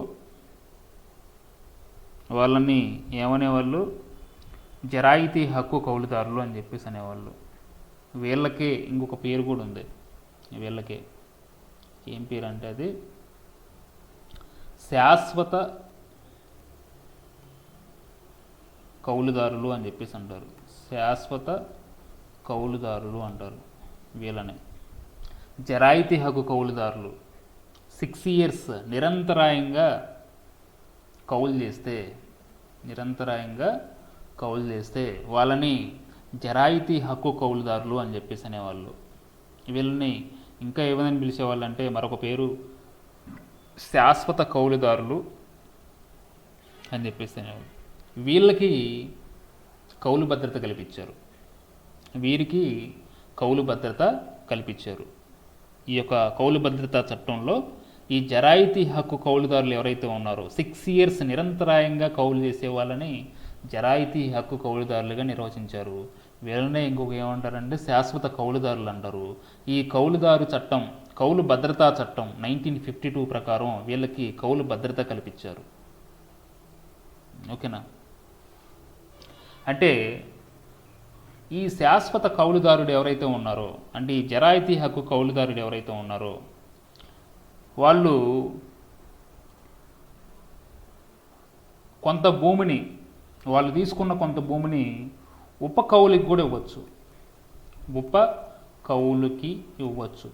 వాళ్ళని ఏమనేవాళ్ళు, జరాయితీ హక్కు కౌలుదారులు అని చెప్పేసి అనేవాళ్ళు. వీళ్ళకే ఇంకొక పేరు కూడా ఉంది. వీళ్ళకే ఏం పేరు అంటే అది శాశ్వత కౌలుదారులు అని చెప్పేసి అంటారు. శాశ్వత కౌలుదారులు అంటారు వీళ్ళని. జరాయితీ హక్కు కౌలుదారులు 6 ఇయర్స్ నిరంతరాయంగా కౌలు చేస్తే వాళ్ళని జరాయితీ హక్కు కౌలుదారులు అని చెప్పేసి అనేవాళ్ళు. వీళ్ళని ఇంకా ఏమైనా పిలిచేవాళ్ళు అంటే మరొక పేరు శాశ్వత కౌలుదారులు అని చెప్పేసి అనేవాళ్ళు. వీళ్ళకి కౌలు భద్రత కల్పించారు. ఈ యొక్క కౌలు భద్రతా చట్టంలో ఈ జరాయితీ హక్కు కౌలుదారులు ఎవరైతే ఉన్నారో 6 ఇయర్స్ నిరంతరాయంగా కౌలు చేసే వాళ్ళని జరాయితీ హక్కు కౌలుదారులుగా నిర్వచించారు. వీళ్ళనే ఇంకొక ఏమంటారంటే శాశ్వత కౌలుదారులు అంటారు. ఈ కౌలు భద్రతా చట్టం 1952 ప్రకారం వీళ్ళకి కౌలు భద్రత కల్పించారు. ఓకేనా, అంటే ఈ శాశ్వత కౌలుదారుడు ఎవరైతే ఉన్నారో, అంటే ఈ జరాయితీ హక్కు కౌలుదారుడు ఎవరైతే ఉన్నారో వాళ్ళు కొంత భూమిని వాళ్ళు తీసుకున్న కొంత భూమిని ఉప కౌలుకి కూడా ఇవ్వచ్చు. ఉప కౌలుకి ఇవ్వచ్చు.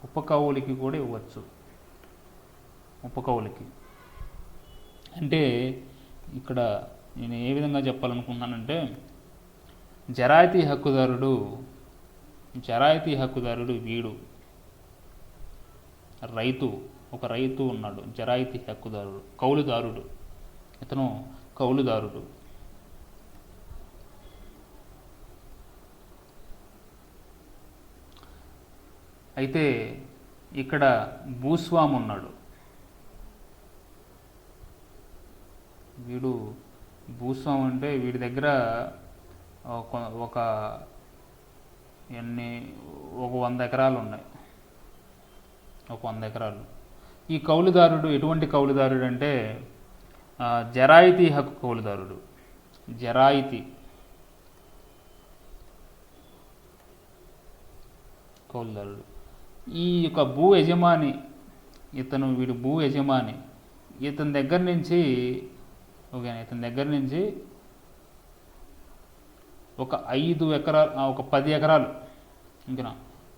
ఉప కౌలుకి కూడా ఇవ్వచ్చు. ఉప కౌలుకి అంటే ఇక్కడ నేను ఏ విధంగా చెప్పాలనుకున్నానంటే, జరాయితీ హక్కుదారుడు వీడు రైతు, ఒక రైతు ఉన్నాడు, జరాయితీ హక్కుదారుడు, కౌలుదారుడు, ఇతను కౌలుదారుడు. అయితే ఇక్కడ భూస్వామి ఉన్నాడు. వీడు భూస్వామి అంటే వీడి దగ్గర ఒక 100 ఎకరాలు ఉన్నాయి. ఒక 100 ఎకరాలు. ఈ కౌలుదారుడు ఎటువంటి కౌలుదారుడు అంటే జరాయితీ హక్కు కౌలుదారుడు. జరాయితీ కౌలుదారుడు. ఈ యొక్క భూ యజమాని, వీడు భూ యజమాని. ఇతని దగ్గర నుంచి ఒక 5 ఎకరాలు, ఒక 10 ఎకరాలు, ఇంకనా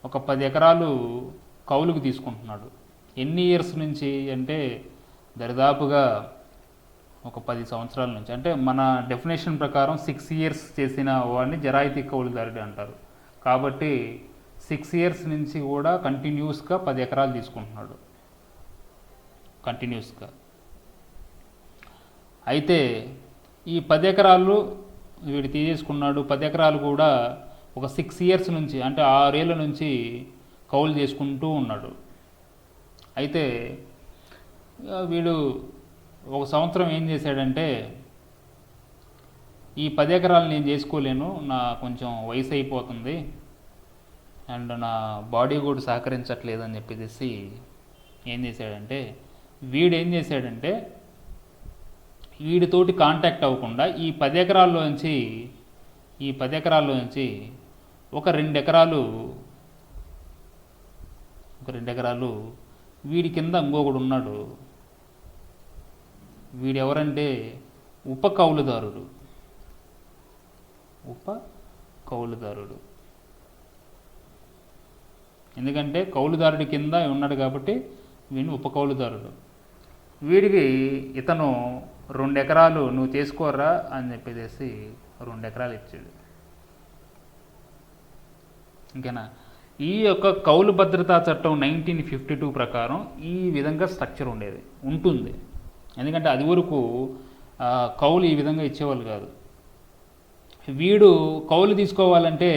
ఒక 10 ఎకరాలు కౌలుకు తీసుకుంటున్నాడు. ఎన్ని ఇయర్స్ నుంచి అంటే దరిదాపుగా ఒక 10 సంవత్సరాల నుంచి. అంటే మన డెఫినేషన్ ప్రకారం 6 ఇయర్స్ చేసిన వాడిని జరాయితీ కౌలుదారుడు అంటారు. కాబట్టి 6 ఇయర్స్ నుంచి కూడా కంటిన్యూస్గా 10 ఎకరాలు తీసుకుంటున్నాడు, కంటిన్యూస్గా. అయితే ఈ 10 ఎకరాలు వీడు తీసేసుకున్నాడు. 10 ఎకరాలు కూడా ఒక 6 ఇయర్స్ నుంచి, అంటే 6 ఏళ్ళ నుంచి కౌలు చేసుకుంటూ ఉన్నాడు. అయితే వీడు ఒక సంవత్సరం ఏం చేశాడంటే, ఈ 10 ఎకరాలు నేను చేసుకోలేను, నా కొంచెం వయసు అయిపోతుంది అండ్ నా బాడీ కూడా సహకరించట్లేదు అని చెప్పేసి ఏం చేశాడంటే, వీడితోటి కాంటాక్ట్ అవ్వకుండా ఈ 10 ఎకరాల్లో నుంచి ఒక 2 ఎకరాలు వీడి కింద ఇంకొకడు ఉన్నాడు. వీడెవరంటే ఉప కౌలుదారుడు. ఎందుకంటే కౌలుదారుడి కింద ఉన్నాడు కాబట్టి వీడిని ఉప కౌలుదారుడు. వీడికి ఇతను 2 ఎకరాలు నువ్వు చేసుకోరా అని చెప్పేసి 2 ఎకరాలు ఇచ్చాడు. ఇంకేనా? ఈ యొక్క కౌలు భద్రతా చట్టం 1952 ప్రకారం ఈ విధంగా స్ట్రక్చర్ ఉంటుంది. ఎందుకంటే అది వరకు కౌలు ఈ విధంగా ఇచ్చేవాళ్ళు కాదు. వీడు కౌలు తీసుకోవాలంటే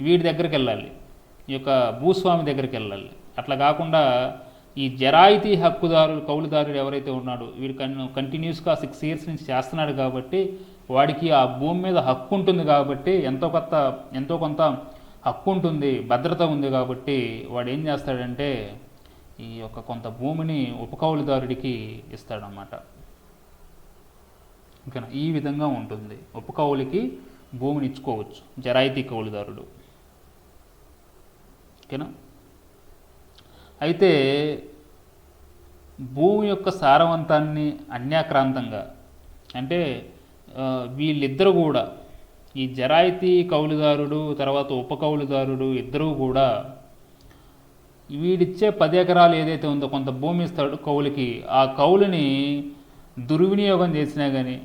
వీడి దగ్గరికి వెళ్ళాలి, ఈ యొక్క భూస్వామి దగ్గరికి వెళ్ళాలి. అట్లా కాకుండా ఈ జరాయితీ కౌలుదారుడు ఎవరైతే ఉన్నాడో వీడు కంటిన్యూస్గా 6 ఇయర్స్ నుంచి చేస్తున్నాడు కాబట్టి వాడికి ఆ భూమి మీద హక్కు ఉంటుంది. కాబట్టి ఎంతో కొంత హక్కు ఉంటుంది, భద్రత ఉంది. కాబట్టి వాడు ఏం చేస్తాడంటే ఈ యొక్క కొంత భూమిని ఉపకౌలుదారుడికి ఇస్తాడన్నమాట. ఓకేనా? ఈ విధంగా ఉంటుంది. ఉపకౌలుకి భూమిని ఇచ్చుకోవచ్చు జరాయితీ కౌలుదారుడు. ఓకేనా? అయితే భూమి యొక్క సారవంతాన్ని అన్యాక్రాంతంగా, అంటే వీళ్ళిద్దరూ కూడా, ఈ జరాయితీ కౌలుదారుడు తర్వాత ఉప కౌలుదారుడు ఇద్దరూ కూడా వీడిచ్చే 10 ఎకరాలు ఏదైతే ఉందో కొంత భూమి ఇస్తాడు కౌలుకి, ఆ కౌలుని దుర్వినియోగం చేసినా కానీ,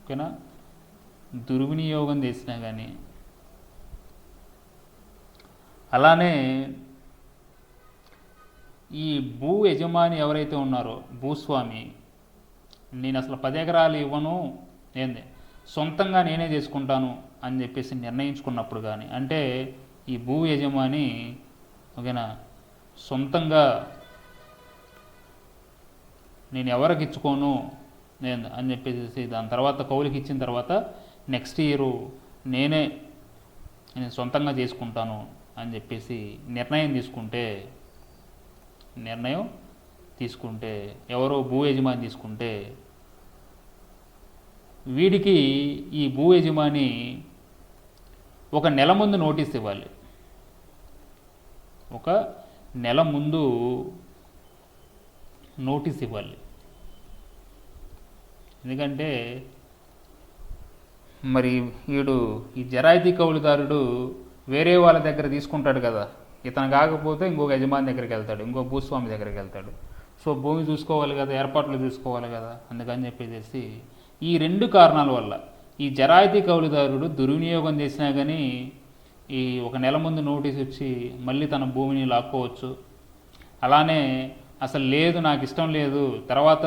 ఓకేనా, దుర్వినియోగం చేసినా కానీ, అలానే ఈ భూ యజమాని ఎవరైతే ఉన్నారో భూస్వామి, నేను అసలు 10 ఎకరాలు ఇవ్వను, సొంతంగా నేనే చేసుకుంటాను అని చెప్పేసి నిర్ణయించుకున్నప్పుడు కానీ, అంటే ఈ భూ యజమాని ఓకేనా సొంతంగా నేను ఎవరికి ఇచ్చుకోను అని చెప్పేసి దాని తర్వాత కౌలుకి ఇచ్చిన తర్వాత నెక్స్ట్ ఇయర్ నేను సొంతంగా చేసుకుంటాను అని చెప్పేసి నిర్ణయం తీసుకుంటే ఎవరో భూ యజమాని తీసుకుంటే వీడికి ఈ భూ యజమాని 1 నెల ముందు నోటీస్ ఇవ్వాలి. 1 నెల ముందు నోటీస్ ఇవ్వాలి. ఎందుకంటే మరి వీడు ఈ జరాయితీ కౌలుదారుడు వేరే వాళ్ళ దగ్గర తీసుకుంటాడు కదా, ఇతను కాకపోతే ఇంకొక యజమాని దగ్గరికి వెళ్తాడు, ఇంకో భూస్వామి దగ్గరికి వెళ్తాడు. సో భూమి చూసుకోవాలి కదా, ఏర్పాట్లు చూసుకోవాలి కదా, అందుకని చెప్పేసి ఈ రెండు కారణాల వల్ల ఈ జరాయితీ కౌలుదారుడు దుర్వినియోగం చేసినా కానీ ఈ ఒక నెల ముందు నోటీస్ ఇచ్చి మళ్ళీ తన భూమిని లాక్కోవచ్చు. అలానే అసలు లేదు, నాకు ఇష్టం లేదు, తర్వాత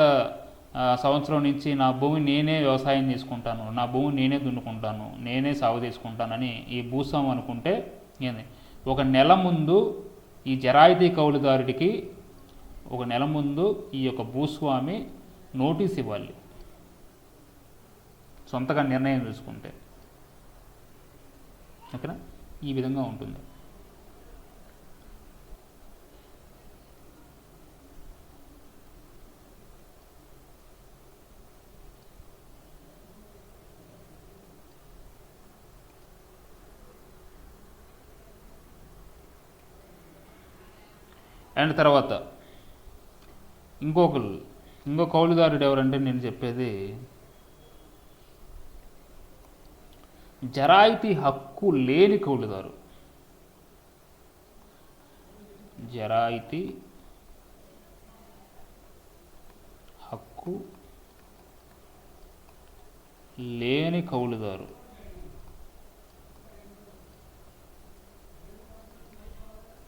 సంవత్సరం నుంచి నా భూమి నేనే వ్యవసాయం చేసుకుంటాను, నా భూమి నేనే దున్నుకుంటాను, నేనే సాగు చేసుకుంటానని ఈ భూస్వామి అనుకుంటే ఏంది, ఒక నెల ముందు ఈ జరాయితీ కౌలుదారుడికి ఒక నెల ముందు ఈ యొక్క భూస్వామి నోటీస్ ఇవ్వాలి, సొంతగా నిర్ణయం తీసుకుంటే. ఓకేనా, ఈ విధంగా ఉంటుంది. అండ్ తర్వాత ఇంకో కౌలుదారుడు ఎవరంటే నేను చెప్పేది జరాయితీ హక్కు లేని కౌలుదారు. జరాయితీ హక్కు లేని కౌలుదారు.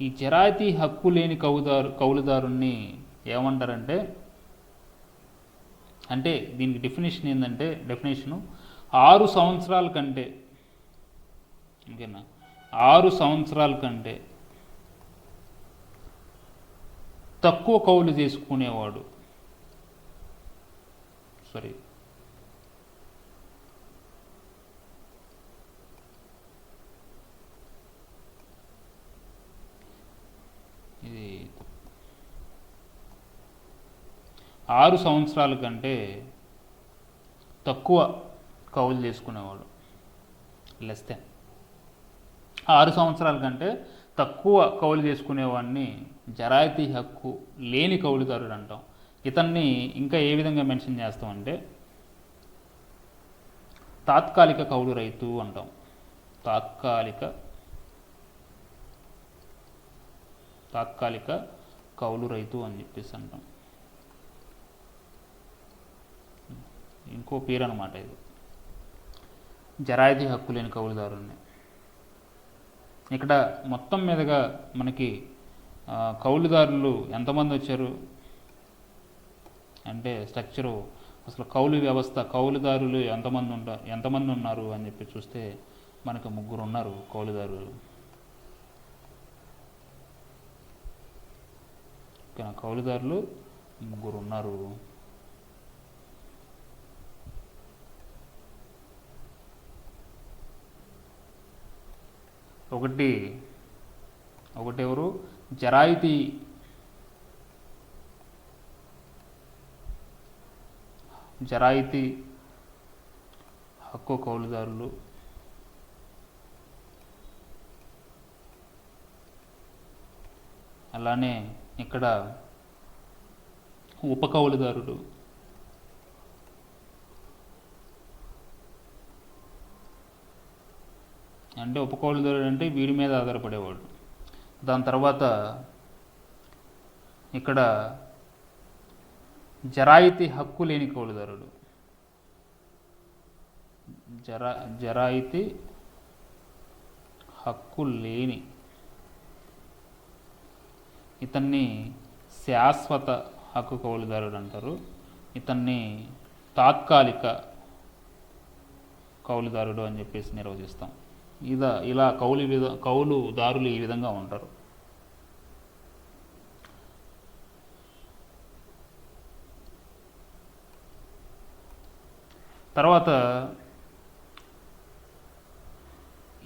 ఈ జరాయితీ హక్కు లేని కౌలుదారుని ఏమంటారంటే, అంటే దీనికి డెఫినేషన్ ఏంటంటే, 6 సంవత్సరాల కంటే, ఓకేనా, 6 సంవత్సరాల కంటే తక్కువ కౌలు చేసుకునేవాడు, సారీ ఇది 6 సంవత్సరాల కంటే తక్కువ కౌలు చేసుకునేవాడు, లెస్ దెన్ 6 సంవత్సరాల కంటే తక్కువ కౌలు చేసుకునేవాడిని జరాయితీ హక్కు లేని కౌలుదారుడు అంటాం. ఇతన్ని ఇంకా ఏ విధంగా మెన్షన్ చేస్తామంటే తాత్కాలిక కౌలు రైతు అంటాం. తాత్కాలిక కౌలు రైతు అని చెప్పేసి అంటాం. ఇంకో పేరు అన్నమాట ఇది, జరాయితీ హక్కు లేని కౌలుదారుని. ఇక్కడ మొత్తం మీదుగా మనకి కౌలుదారులు ఎంతమంది వచ్చారు అంటే స్ట్రక్చరు, అసలు కౌలు వ్యవస్థ, కౌలుదారులు ఎంతమంది ఉన్నారు అని చెప్పి చూస్తే మనకు 3 ఉన్నారు కౌలుదారులు. కౌలుదారులు 3 ఉన్నారు. ఒకటి ఎవరు, జరాయితీ హక్కు కౌలుదారులు, అలానే ఇక్కడ ఉపకౌలుదారుడు, అంటే ఉపకౌలుదారుడు అంటే వీడి మీద ఆధారపడేవాడు. దాని తర్వాత ఇక్కడ జరాయితీ హక్కు లేని కౌలుదారుడు, జరాయితీ హక్కు లేని, ఇతన్ని శాశ్వత హక్కు కౌలుదారుడు అంటారు. ఇతన్ని తాత్కాలిక కౌలుదారుడు అని చెప్పేసి నిర్వచిస్తాం. ఇలా కౌలుదారులు ఈ విధంగా ఉంటారు. తర్వాత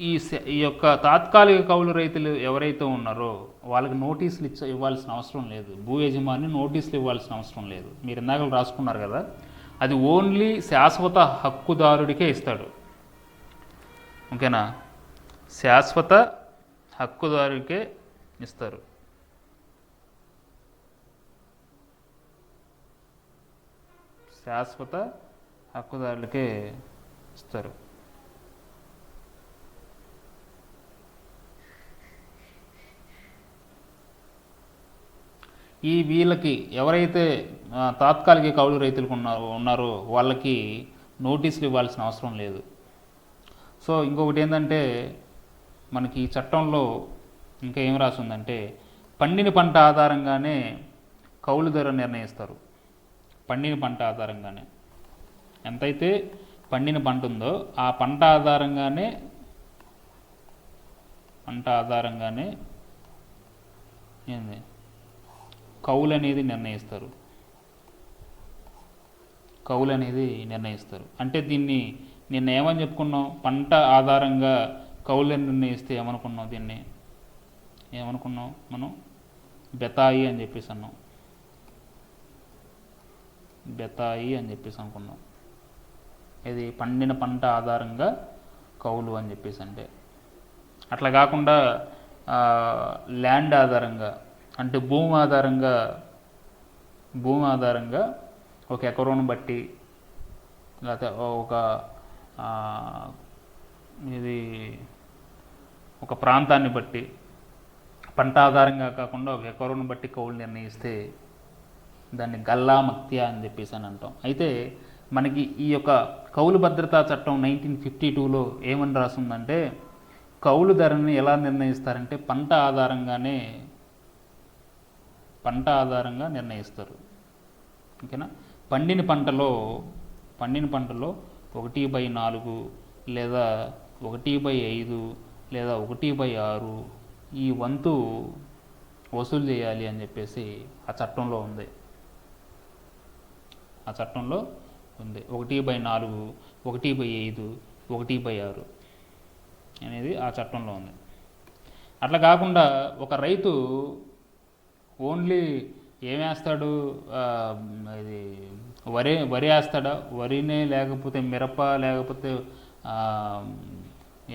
ఈ యొక్క తాత్కాలిక కౌలు రైతులు ఎవరైతే ఉన్నారో వాళ్ళకి నోటీసులు ఇవ్వాల్సిన అవసరం లేదు. భూ యజమాని నోటీసులు ఇవ్వాల్సిన అవసరం లేదు. మీరు ఇందాక రాసుకున్నారు కదా, అది ఓన్లీ శాశ్వత హక్కుదారుడికే ఇస్తాడు. ఓకేనా, శాశ్వత హక్కుదారుడికే ఇస్తారు. శాశ్వత హక్కుదారులకే ఇస్తారు. వీళ్ళకి ఎవరైతే తాత్కాలిక కౌలు రైతులకు ఉన్నారో వాళ్ళకి నోటీసులు ఇవ్వాల్సిన అవసరం లేదు. సో ఇంకొకటి ఏంటంటే మనకి ఈ చట్టంలో ఇంకా ఏం రాసి ఉందంటే పండిన పంట ఆధారంగానే కౌలు ధర నిర్ణయిస్తారు. పండిన పంట ఆధారంగానే ఎంతైతే పండిన పంట ఉందో ఆ పంట ఆధారంగానే ఏంది కౌలు అనేది నిర్ణయిస్తారు. అంటే దీన్ని నిన్న ఏమని చెప్పుకున్నాం, పంట ఆధారంగా కౌలు నిర్ణయిస్తే ఏమనుకున్నాం మనం బెతాయి అని చెప్పేసి అనుకున్నాం. ఇది పండిన పంట ఆధారంగా కౌలు అని చెప్పేసి అంటే అట్లా కాకుండా ల్యాండ్ ఆధారంగా అంటే భూమి ఆధారంగా ఒక ఎకరోను బట్టి లేకపోతే ఒక ప్రాంతాన్ని బట్టి పంట ఆధారంగా కాకుండా ఒక ఎకరోను బట్టి కౌలు నిర్ణయిస్తే దాన్ని గల్లా మక్తియా అని చెప్పేసి అంటాం. అయితే మనకి ఈ యొక్క కౌలు భద్రతా చట్టం 1952లో ఏమని రాస్తుందంటే కౌలు ధరని ఎలా నిర్ణయిస్తారంటే పంట ఆధారంగా నిర్ణయిస్తారు. ఓకేనా. పండిన పంటలో 1/4 లేదా 1/5 లేదా 1/6 ఈ వంతు వసూలు చేయాలి అని చెప్పేసి ఆ చట్టంలో ఉంది. 1/4, 1/5, 1/6 అనేది ఆ చట్టంలో ఉంది. అట్లా కాకుండా ఒక రైతు ఓన్లీ ఏమేస్తాడు, ఇది వరి వేస్తాడా, వరినే లేకపోతే మిరప లేకపోతే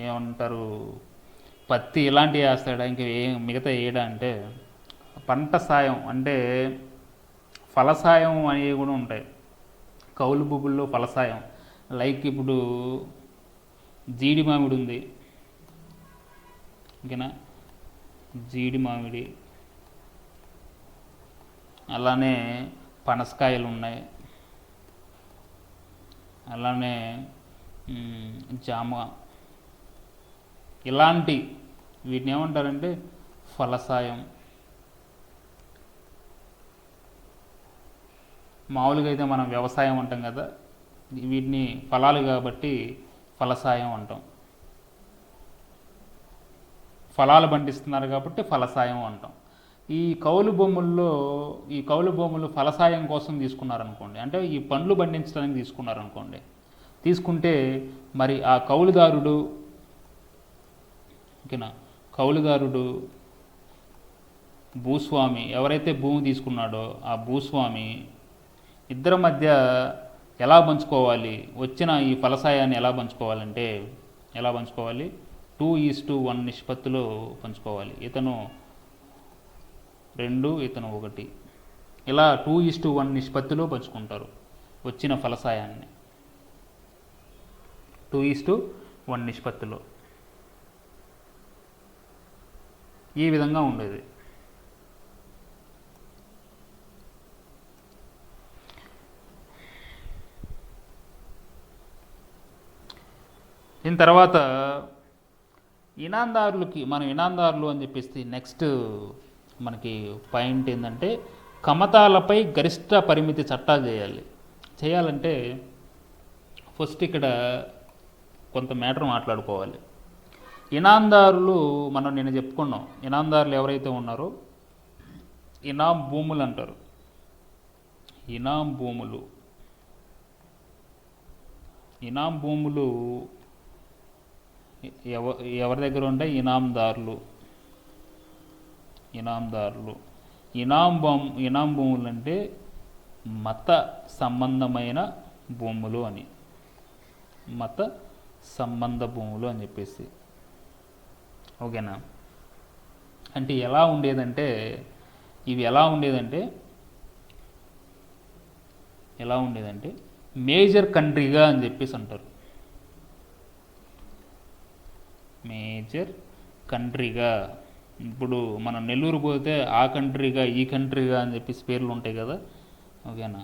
ఏమంటారు పత్తి ఇలాంటివి వేస్తాడా, ఇంకా మిగతా వేయడా అంటే పంట సాయం అంటే ఫలసాయం అనేవి కూడా ఉంటాయి కౌలు భూముల్లో. ఫలసాయం లైక్ ఇప్పుడు జీడి మామిడి ఉంది, ఓకేనా, జీడి మామిడి, అలానే పనసకాయలు ఉన్నాయి, అలానే జామ, ఇలాంటి వీటిని ఏమంటారంటే ఫలసాయం. మామూలుగా అయితే మనం వ్యవసాయం అంటాం కదా, వీటిని ఫలాలు కాబట్టి ఫలసాయం అంటాం. ఫలాలు పండిస్తున్నారు కాబట్టి ఫలసాయం అంటాం. ఈ కౌలు భూములు ఫలసాయం కోసం తీసుకున్నారనుకోండి, అంటే ఈ పండ్లు పండించడానికి తీసుకున్నారనుకోండి, తీసుకుంటే మరి ఆ కౌలుదారుడు, ఓకేనా, భూస్వామి ఎవరైతే భూమి తీసుకున్నాడో ఆ భూస్వామి ఇద్దరి మధ్య ఎలా పంచుకోవాలి, వచ్చిన ఈ ఫలసాయాన్ని ఎలా పంచుకోవాలి 2:1 నిష్పత్తిలో పంచుకోవాలి. ఇతను 2, ఇతను 1, ఇలా 2:1 నిష్పత్తిలో పంచుకుంటారు వచ్చిన ఫలసాయాన్ని. 2:1 నిష్పత్తిలో ఈ విధంగా ఉండేది. దీని తర్వాత ఇనాందారులు అని చెప్పేసి నెక్స్ట్ మనకి పాయింట్ ఏంటంటే కమతాలపై గరిష్ట పరిమితి చట్టాలు చేయాలంటే ఫస్ట్ ఇక్కడ కొంత మ్యాటర్ మాట్లాడుకోవాలి. ఇనాందారులు నిన్న చెప్పుకున్నాం. ఇనాందారులు ఎవరైతే ఉన్నారో ఇనాం భూములు అంటారు. ఇనాం భూములు ఎవరి దగ్గర ఉంటాయి? ఇనాందారులు. ఇనాం భూములు అంటే మత సంబంధమైన భూములు అని, మత సంబంధ భూములు అని చెప్పేసి, ఓకేనా. అంటే ఇవి ఎలా ఉండేదంటే ఎలా ఉండేదంటే మేజర్ కంట్రీగా అని చెప్పేసి అంటారు. మేజర్ కంట్రీగా. ఇప్పుడు మనం నెల్లూరు పోతే ఆ కంట్రీగా ఈ కంట్రీగా అని చెప్పేసి పేర్లు ఉంటాయి కదా, ఓకేనా,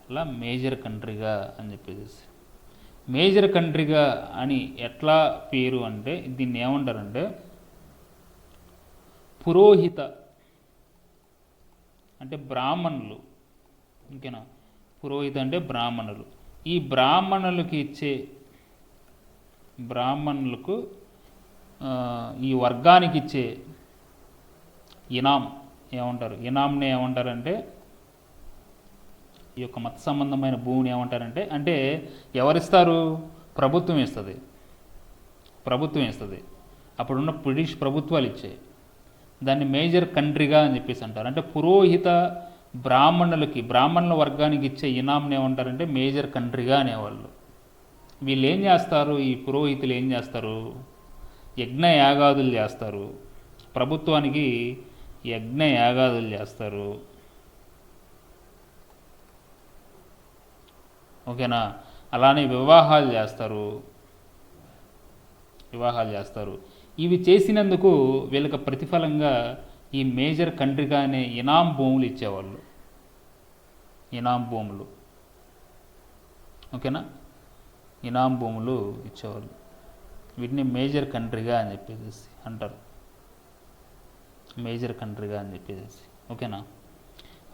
అలా మేజర్ కంట్రీగా అని చెప్పేసి. మేజర్ కంట్రీగా అని ఎట్లా పేరు అంటే దీన్ని ఏమంటారంటే పురోహిత అంటే బ్రాహ్మణులు, ఓకేనా, పురోహిత అంటే బ్రాహ్మణులు. ఈ బ్రాహ్మణులకు ఈ వర్గానికి ఇచ్చే ఇనాం ఏమంటారు, ఇనాంని ఏమంటారంటే ఈ యొక్క మత సంబంధమైన భూమిని ఏమంటారంటే, అంటే ఎవరిస్తారు, ప్రభుత్వం ఇస్తుంది. అప్పుడున్న బ్రిటిష్ ప్రభుత్వాలు ఇచ్చాయి. దాన్ని మేజర్ కంట్రీగా అని చెప్పేసి అంటారు. అంటే పురోహిత బ్రాహ్మణుల వర్గానికి ఇచ్చే ఇనాంని ఏమంటారంటే మేజర్ కంట్రీగా అనేవాళ్ళు. వీళ్ళు ఏం చేస్తారు, ఈ పురోహితులు ఏం చేస్తారు, యజ్ఞ యాగాదులు చేస్తారు, ప్రభుత్వానికి యజ్ఞ యాగాదులు చేస్తారు, ఓకేనా. అలానే వివాహాలు చేస్తారు. ఇవి చేసినందుకు వీళ్ళకి ప్రతిఫలంగా ఈ మేజర్ కంట్రీగా అనే ఇనాం భూములు ఇచ్చేవాళ్ళు. ఓకేనా, ఇనాం భూములు ఇచ్చేవాళ్ళు. వీటిని మేజర్ కంట్రీగా అని చెప్పేసి అంటారు. ఓకేనా.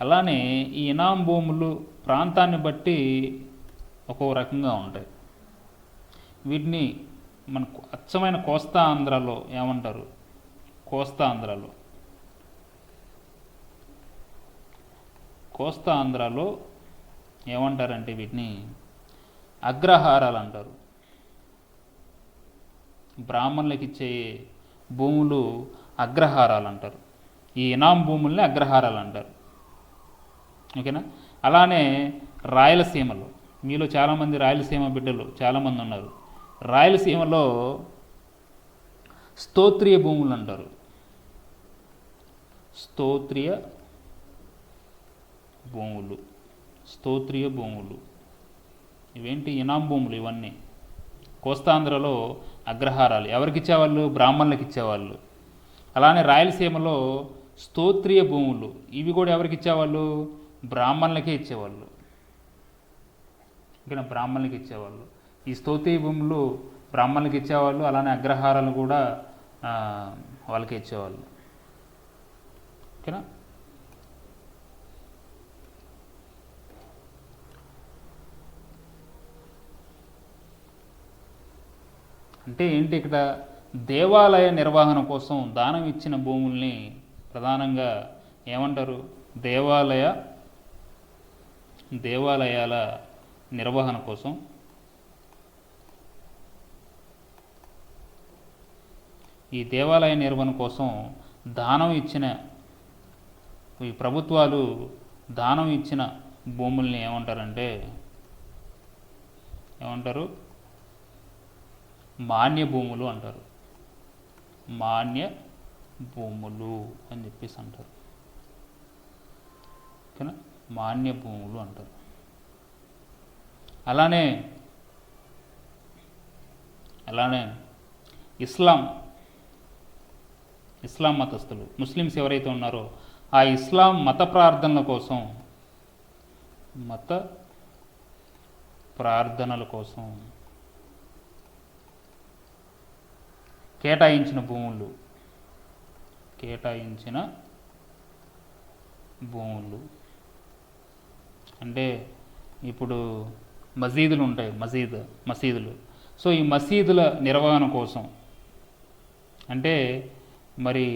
అలానే ఈ ఇనాం భూములు ప్రాంతాన్ని బట్టి ఒక్కో రకంగా ఉంటాయి. వీటిని మనకు అచ్చమైన కోస్తా ఆంధ్రాలో ఏమంటారు, కోస్తా ఆంధ్రాలో ఏమంటారంటే వీటిని అగ్రహారాలు అంటారు. బ్రాహ్మణులకు ఇచ్చే భూములు అగ్రహారాలు అంటారు. ఈ ఇనాం భూముల్ని అగ్రహారాలు అంటారు, ఓకేనా. అలానే రాయలసీమలో, మీలో చాలామంది రాయలసీమ బిడ్డలు చాలామంది ఉన్నారు. రాయలసీమలో స్తోత్రియ భూములు అంటారు. స్తోత్రియ భూములు ఇవేంటి, ఇనాం భూములు ఇవన్నీ. కోస్తాంధ్రలో అగ్రహారాలు ఎవరికి ఇచ్చేవాళ్ళు, బ్రాహ్మణులకు ఇచ్చేవాళ్ళు. అలానే రాయలసీమలో స్తోత్రియ భూములు, ఇవి కూడా ఎవరికి ఇచ్చేవాళ్ళు, బ్రాహ్మణులకే ఇచ్చేవాళ్ళు, ఇంకా బ్రాహ్మణులకి ఇచ్చేవాళ్ళు. ఈ స్తోత్రియ భూములు బ్రాహ్మణులకి ఇచ్చేవాళ్ళు. అలానే అగ్రహారాలు కూడా వాళ్ళకి ఇచ్చేవాళ్ళు, ఓకేనా. అంటే ఏంటి, ఇక్కడ దేవాలయ నిర్వహణ కోసం దానం ఇచ్చిన భూముల్ని ప్రధానంగా ఏమంటారు, దేవాలయాల నిర్వహణ కోసం ఈ దేవాలయ నిర్వహణ కోసం ఈ ప్రభుత్వాలు దానం ఇచ్చిన భూముల్ని ఏమంటారు, మాన్య భూములు అంటారు. మాన్య భూములు అని చెప్పేసి అంటారు, ఓకేనా. మాన్య భూములు అంటారు. అలానే ఇస్లాం మతస్థులు, ముస్లిమ్స్ ఎవరైతే ఉన్నారో ఆ ఇస్లాం మత ప్రార్థనల కోసం కేటాయించిన భూములు అంటే ఇప్పుడు మసీదులు ఉంటాయి, మసీదులు. సో ఈ మసీదుల నిర్వహణ కోసం అంటే మరి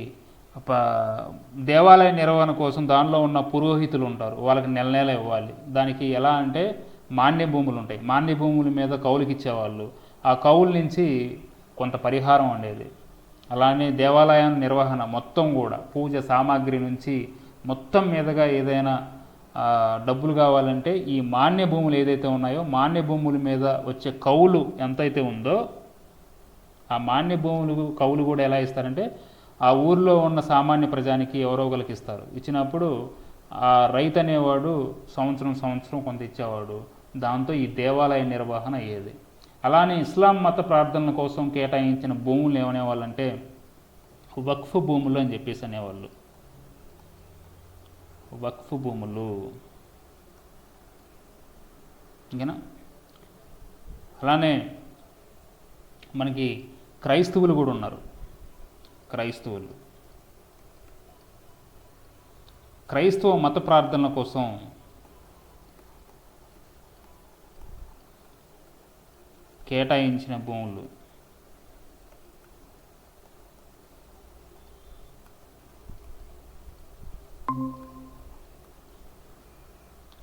దేవాలయ నిర్వహణ కోసం దానిలో ఉన్న పురోహితులు ఉంటారు, వాళ్ళకి నెల ఇవ్వాలి. దానికి ఎలా అంటే మాన్య భూములు ఉంటాయి, మాన్య భూముల మీద కౌలుకి ఇచ్చేవాళ్ళు. ఆ కౌలు నుంచి కొంత పరిహారం ఉండేది. అలానే దేవాలయం నిర్వహణ మొత్తం కూడా పూజ సామాగ్రి నుంచి మొత్తం మీదుగా ఏదైనా డబ్బులు కావాలంటే ఈ మాన్య భూములు ఏదైతే ఉన్నాయో మాన్య భూముల మీద వచ్చే కౌలు ఎంతైతే ఉందో ఆ మాన్య భూములు కౌలు కూడా ఎలా ఇస్తారంటే ఆ ఊర్లో ఉన్న సామాన్య ప్రజానికి ఎవరో ఒకరికి ఇస్తారు. ఇచ్చినప్పుడు ఆ రైతు అనేవాడు సంవత్సరం కొంత ఇచ్చేవాడు. దాంతో ఈ దేవాలయ నిర్వహణ అయ్యేది. అలానే ఇస్లాం మత ప్రార్థనల కోసం కేటాయించిన భూములు ఏమనేవాళ్ళంటే వక్ఫ్ భూములు అని చెప్పేసి అనేవాళ్ళు. వక్ఫ్ భూములు. ఇంకేనా? అలానే మనకి క్రైస్తవులు కూడా ఉన్నారు. క్రైస్తవ మత ప్రార్థనల కోసం కేటాయించిన భూములు.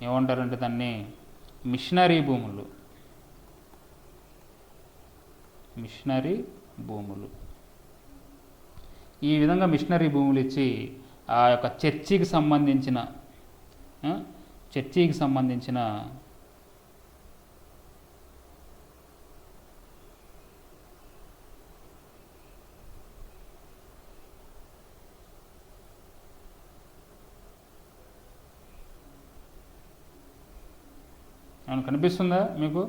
ఏమంటారంటే దాన్ని మిషనరీ భూములు. ఈ విధంగా మిషనరీ భూములు ఇచ్చి ఆ యొక్క చర్చికి సంబంధించిన ఏమైనా కనిపిస్తుందా మీకు?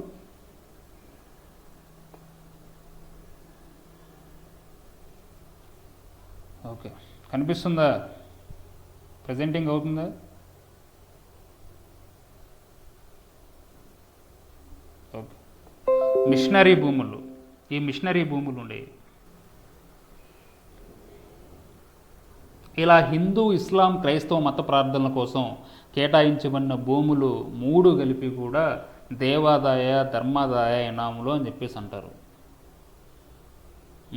ఓకే, కనిపిస్తుందా? ప్రజెంటింగ్ అవుతుందా? ఓకే. మిషనరీ భూములు. ఈ మిషనరీ భూములు ఉండేవి. ఇలా హిందూ, ఇస్లాం, క్రైస్తవ మత ప్రార్థనల కోసం కేటాయించబడిన భూములు 3 కలిపి కూడా దేవాదాయ ధర్మాదాయ ఇనాములు అని చెప్పేసి అంటారు.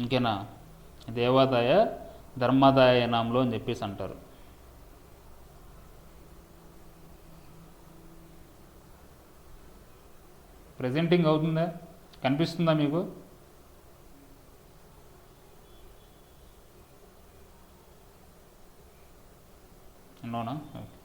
ఇంకేనా? దేవాదాయ ధర్మాదాయ ఇనాములు అని చెప్పేసి అంటారు. ప్రెజెంటింగ్ అవుతుందా? కనిపిస్తుందా మీకు? అవునా? ఓకే.